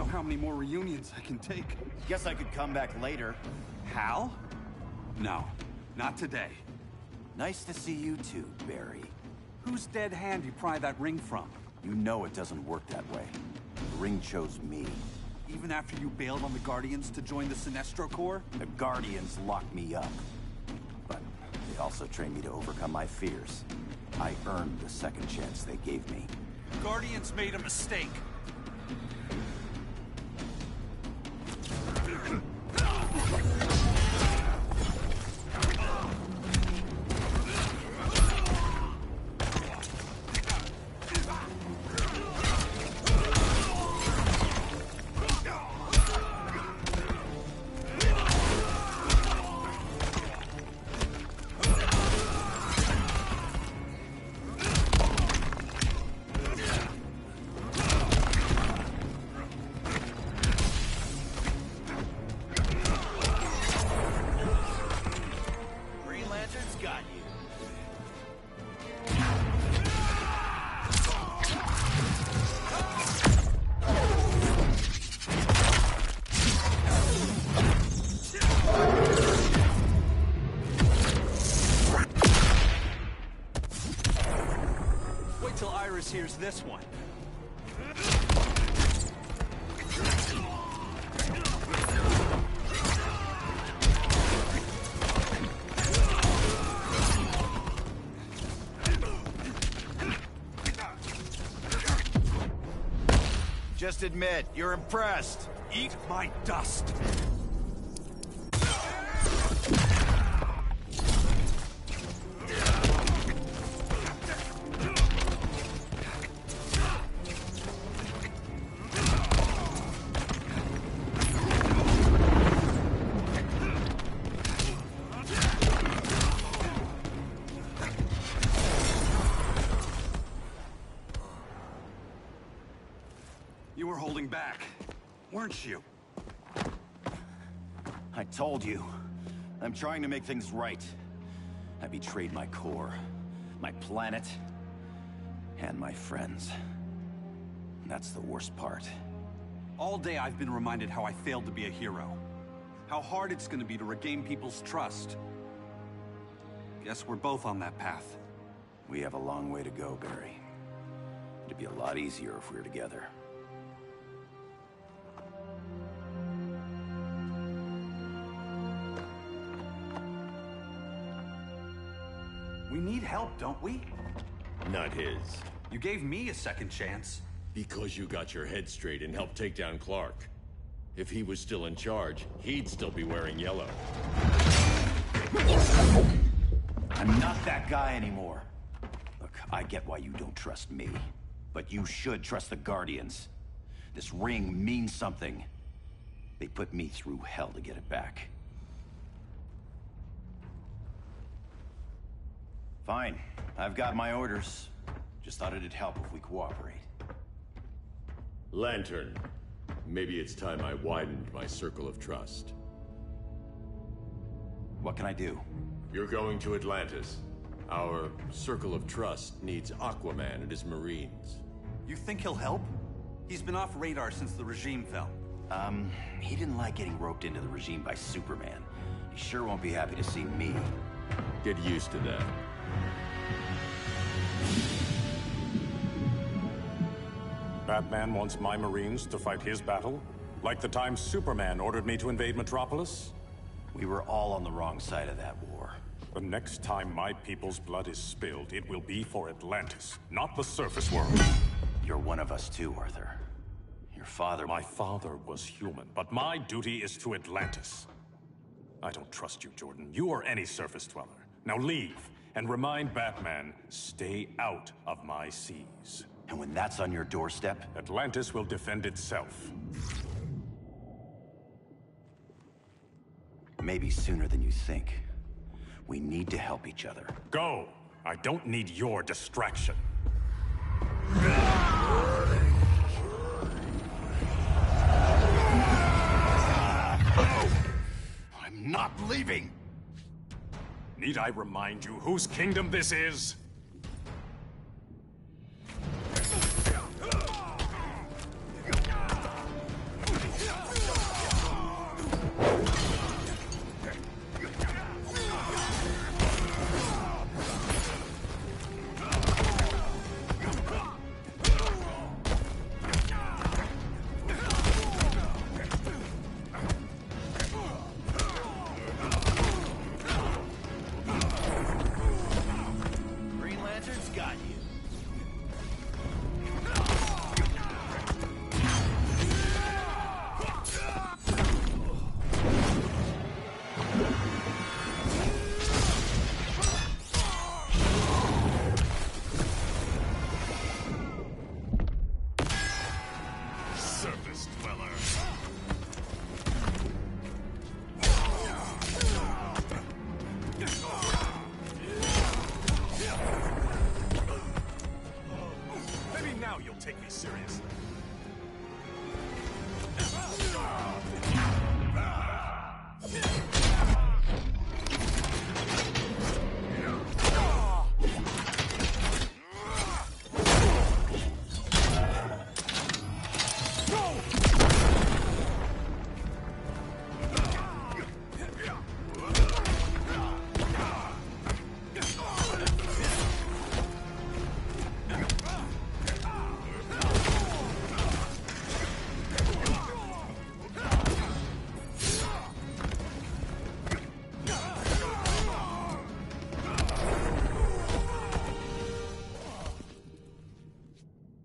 How many more reunions I can take. Guess I could come back later. Hal? No, not today. Nice to see you too, Barry. Whose dead hand you pry that ring from? You know it doesn't work that way. The ring chose me. Even after you bailed on the Guardians to join the Sinestro Corps? The Guardians locked me up. But they also trained me to overcome my fears. I earned the second chance they gave me. Guardians made a mistake. Here's this one. Just admit, you're impressed. Eat my dust. You were holding back, weren't you? I told you. I'm trying to make things right. I betrayed my core, my planet, and my friends. That's the worst part. All day I've been reminded how I failed to be a hero. How hard it's gonna be to regain people's trust. Guess we're both on that path. We have a long way to go, Barry. It'd be a lot easier if we were together. We need help, don't we? Not his. You gave me a second chance. Because you got your head straight and helped take down Clark. If he was still in charge, he'd still be wearing yellow. I'm not that guy anymore. Look, I get why you don't trust me. But you should trust the Guardians. This ring means something. They put me through hell to get it back. Fine. I've got my orders. Just thought it'd help if we cooperate. Lantern. Maybe it's time I widened my circle of trust. What can I do? You're going to Atlantis. Our circle of trust needs Aquaman and his Marines. You think he'll help? He's been off radar since the regime fell. He didn't like getting roped into the regime by Superman. He sure won't be happy to see me. Get used to that. Batman wants my Marines to fight his battle? Like the time Superman ordered me to invade Metropolis? We were all on the wrong side of that war. The next time my people's blood is spilled, it will be for Atlantis, not the surface world. You're one of us too, Arthur. Your father... My father was human, but my duty is to Atlantis. I don't trust you, Jordan. You or any surface dweller. Now leave, and remind Batman, stay out of my seas. And when that's on your doorstep? Atlantis will defend itself. Maybe sooner than you think. We need to help each other. Go! I don't need your distraction. I'm not leaving! Need I remind you whose kingdom this is?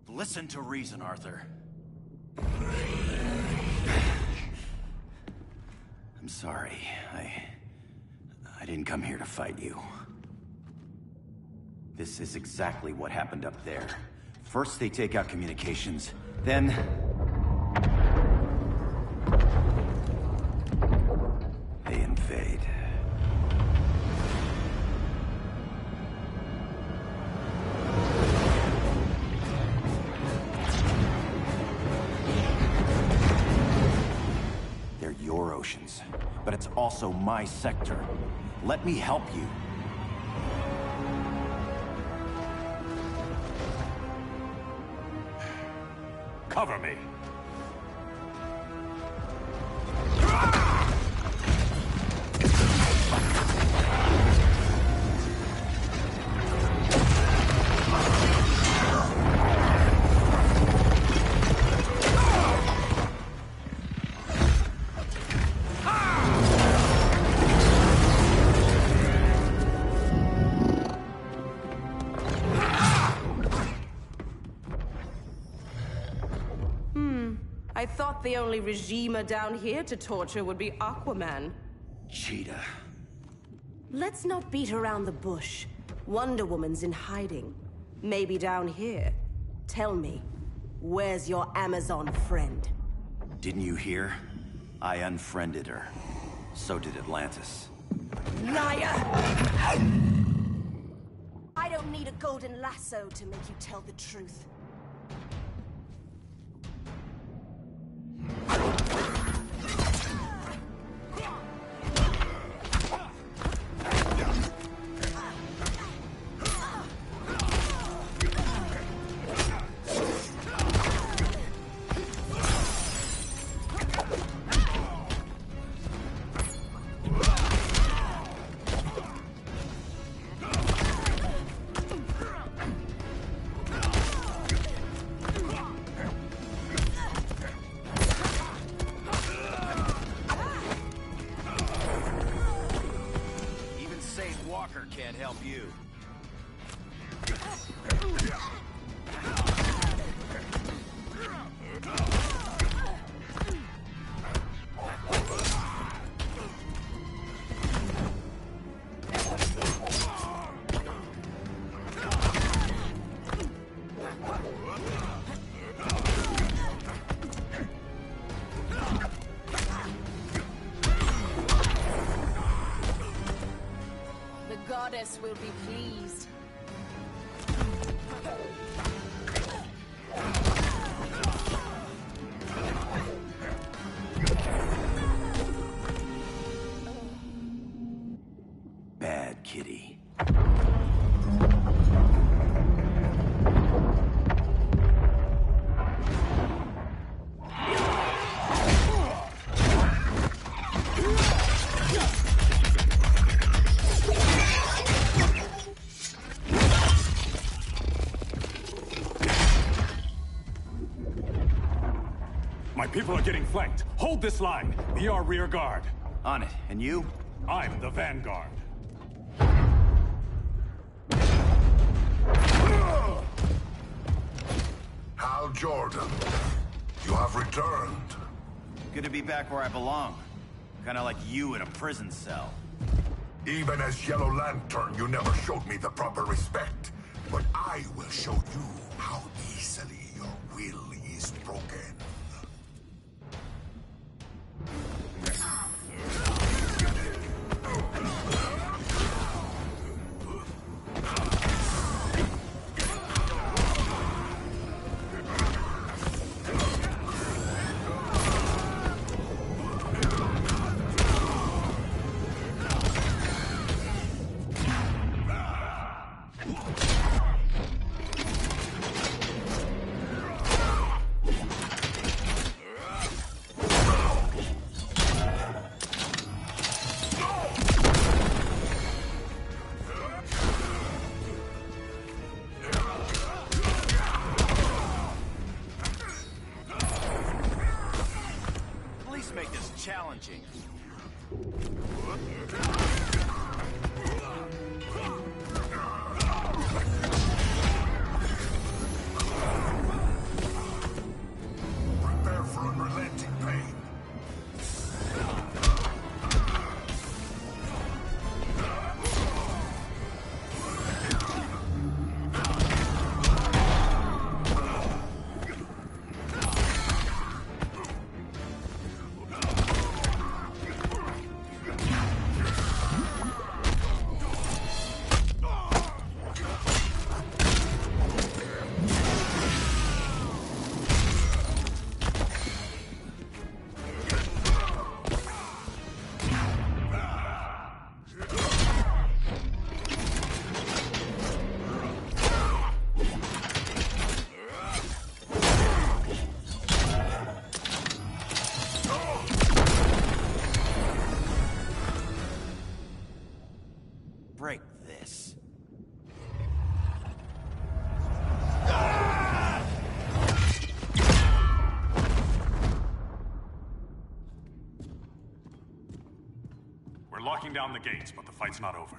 Listen to reason, Arthur. I'm sorry. I didn't come here to fight you. This is exactly what happened up there. First they take out communications, then... they invade. also my sector. Let me help you. Cover me. I thought the only regimer down here to torture would be Aquaman. Cheetah. Let's not beat around the bush. Wonder Woman's in hiding. Maybe down here. Tell me, where's your Amazon friend? Didn't you hear? I unfriended her. So did Atlantis. Liar! I don't need a golden lasso to make you tell the truth. Can't help you. Goddess will be pleased. Bad kitty. My people are getting flanked. Hold this line. Be our rear guard. On it. And you? I'm the vanguard. Hal Jordan, you have returned. Good to be back where I belong. Kinda like you in a prison cell. Even as Yellow Lantern, you never showed me the proper respect. But I will show you how easily your will is broken. Make this challenging. Prepare for unrelenting pain. locking down the gates, but the fight's not over.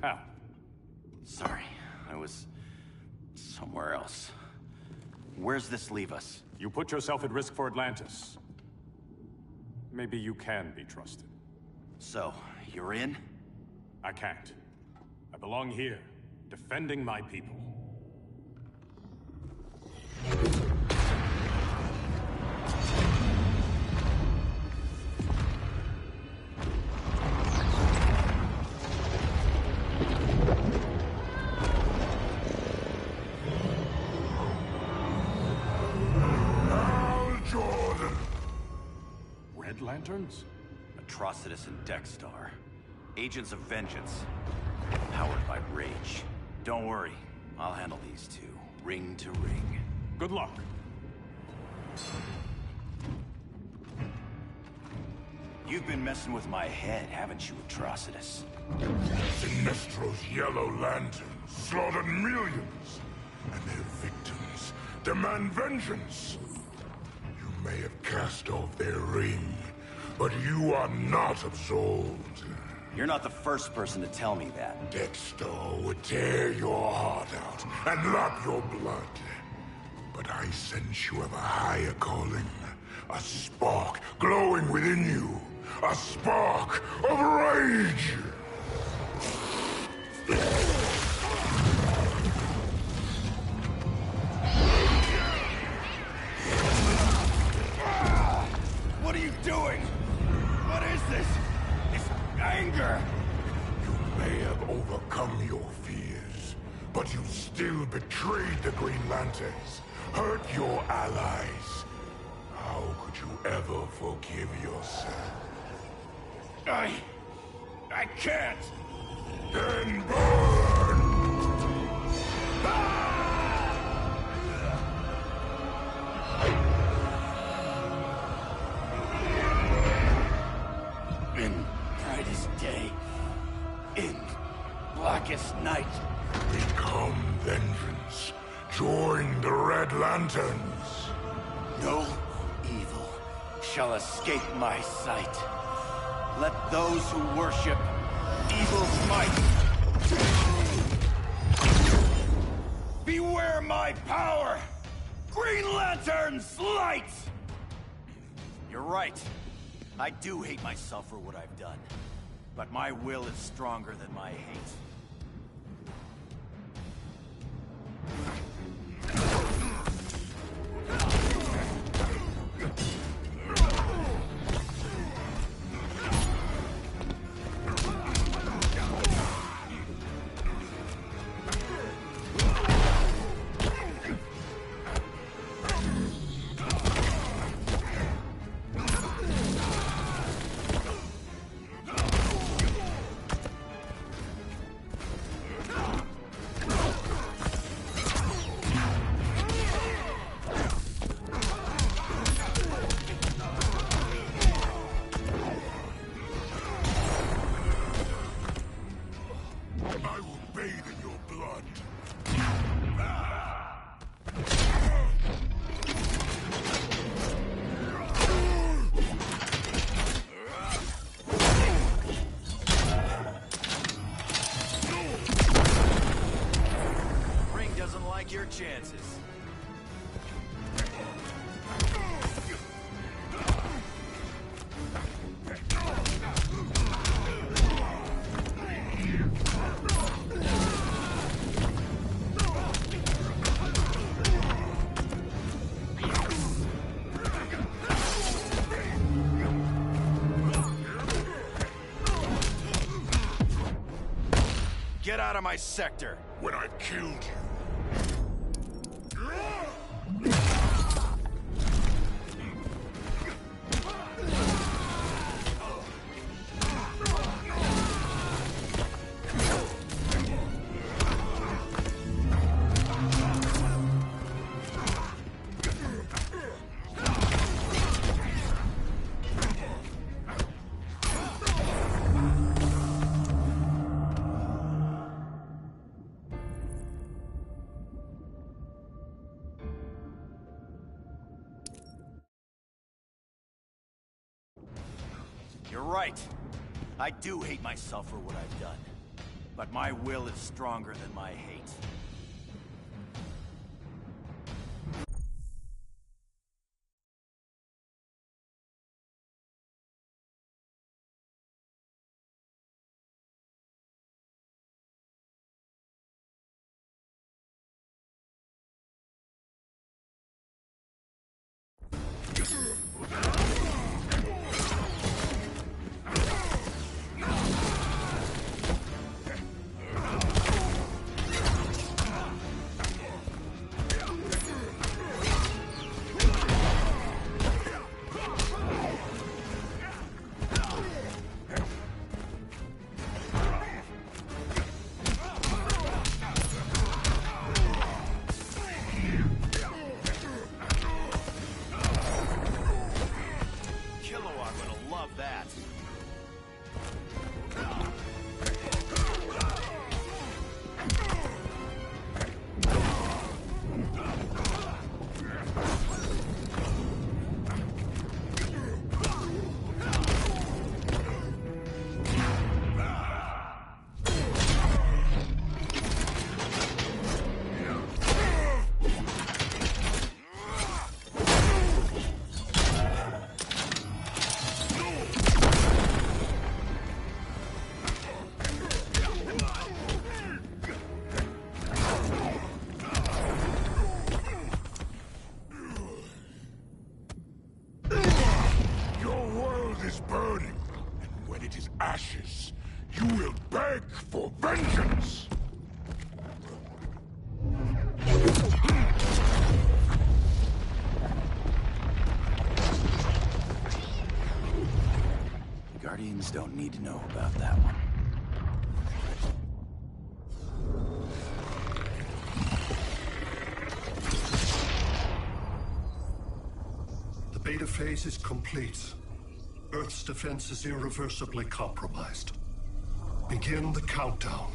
How? Sorry, I was somewhere else. Where's this leave us? You put yourself at risk for Atlantis. Maybe you can be trusted. So, you're in? I can't. I belong here, defending my people. Red Lanterns? Atrocitus and Dexstar. Agents of Vengeance. Powered by rage. Don't worry, I'll handle these two, ring to ring. Good luck. You've been messing with my head, haven't you, Atrocitus? Sinestro's Yellow Lanterns slaughtered millions, and their victims demand vengeance. You may have cast off their ring, but you are not absolved. You're not the first person to tell me that. Dexter would tear your heart out and lap your blood. But I sense you have a higher calling. A spark glowing within you. A spark of rage! What are you doing? What is this? It's anger! You may have overcome your fears, but you still betrayed the Green Lanterns, hurt your allies. How could you ever forgive yourself? I can't! Then burn! In brightest day, in blackest night. Become vengeance. Join the Red Lanterns. No evil shall escape my sight. Let those who worship evil's might beware my power! Green Lantern's light! You're right. I do hate myself for what I've done. But my will is stronger than my hate. Chances. Get out of my sector! When I've killed you. You're right. I do hate myself for what I've done. But my will is stronger than my hate. Ashes, you will beg for vengeance! The Guardians don't need to know about that one. The beta phase is complete. Earth's defense is irreversibly compromised. Begin the countdown.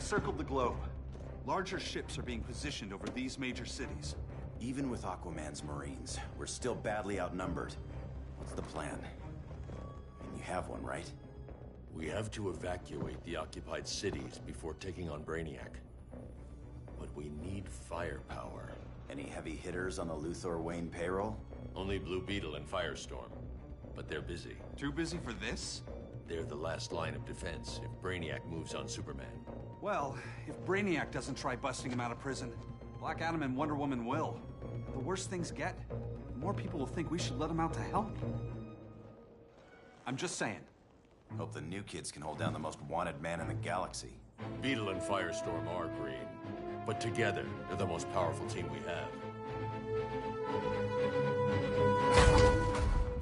Circled the globe. Larger ships are being positioned over these major cities. Even with Aquaman's Marines, we're still badly outnumbered. What's the plan? And you have one, right? We have to evacuate the occupied cities before taking on Brainiac. But we need firepower. Any heavy hitters on the Luthor Wayne payroll? Only Blue Beetle and Firestorm. But they're busy. Too busy for this? They're the last line of defense if Brainiac moves on Superman. Well, if Brainiac doesn't try busting him out of prison, Black Adam and Wonder Woman will. The worse things get, the more people will think we should let him out to help. I'm just saying. Hope the new kids can hold down the most wanted man in the galaxy. Beetle and Firestorm are green, but together, they're the most powerful team we have.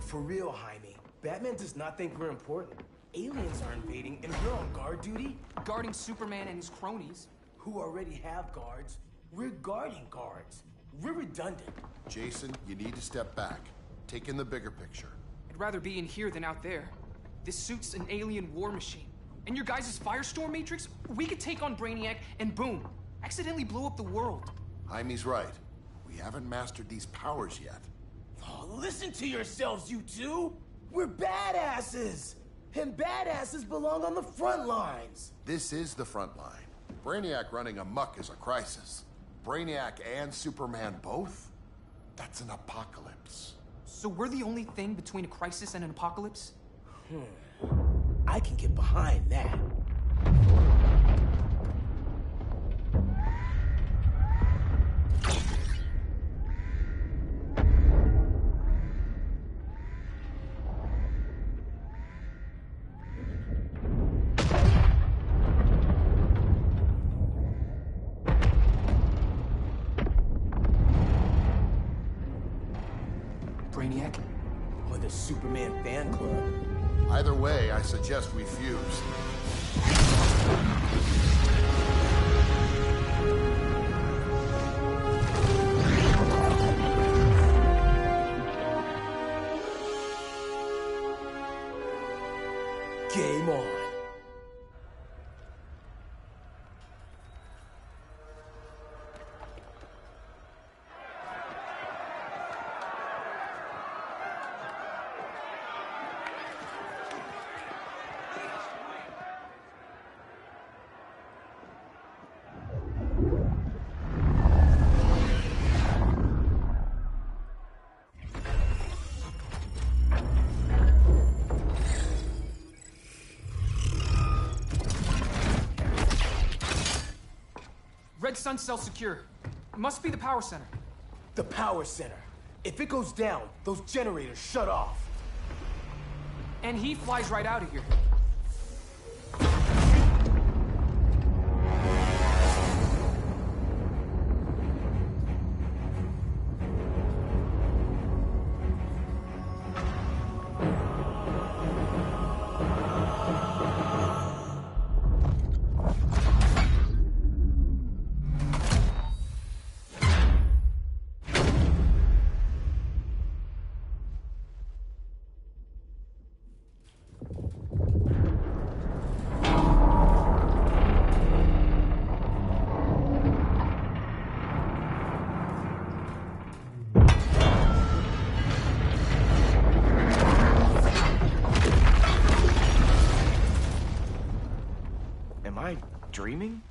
For real, Jaime. Batman does not think we're important. Aliens are invading, and we're on guard duty? Guarding Superman and his cronies. Who already have guards. We're guarding guards. We're redundant. Jason, you need to step back. Take in the bigger picture. I'd rather be in here than out there. This suit's an alien war machine. And your guys' Firestorm Matrix, we could take on Brainiac and boom, accidentally blow up the world. Jaime's right. We haven't mastered these powers yet. Oh, listen to yourselves, you two! We're badasses! And badasses belong on the front lines! This is the front line. Brainiac running amok is a crisis. Brainiac and Superman both? That's an apocalypse. So we're the only thing between a crisis and an apocalypse? I can get behind that. Brainiac? Or the Superman fan club? Either way, I suggest we fuse. Game on. Red Sun cell secure. Must be the power center. The power center. If it goes down, those generators shut off. And he flies right out of here. Am I dreaming?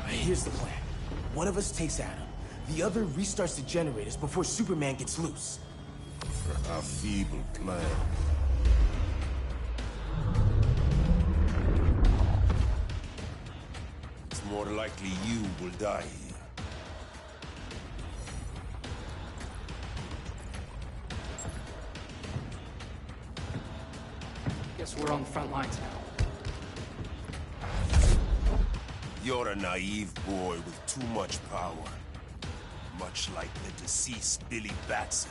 Here's the plan. One of us takes Adam. The other restarts the generators before Superman gets loose. A feeble plan. It's more likely you will die here. Guess we're on the front lines now. You're a naive boy with too much power. Much like the deceased Billy Batson.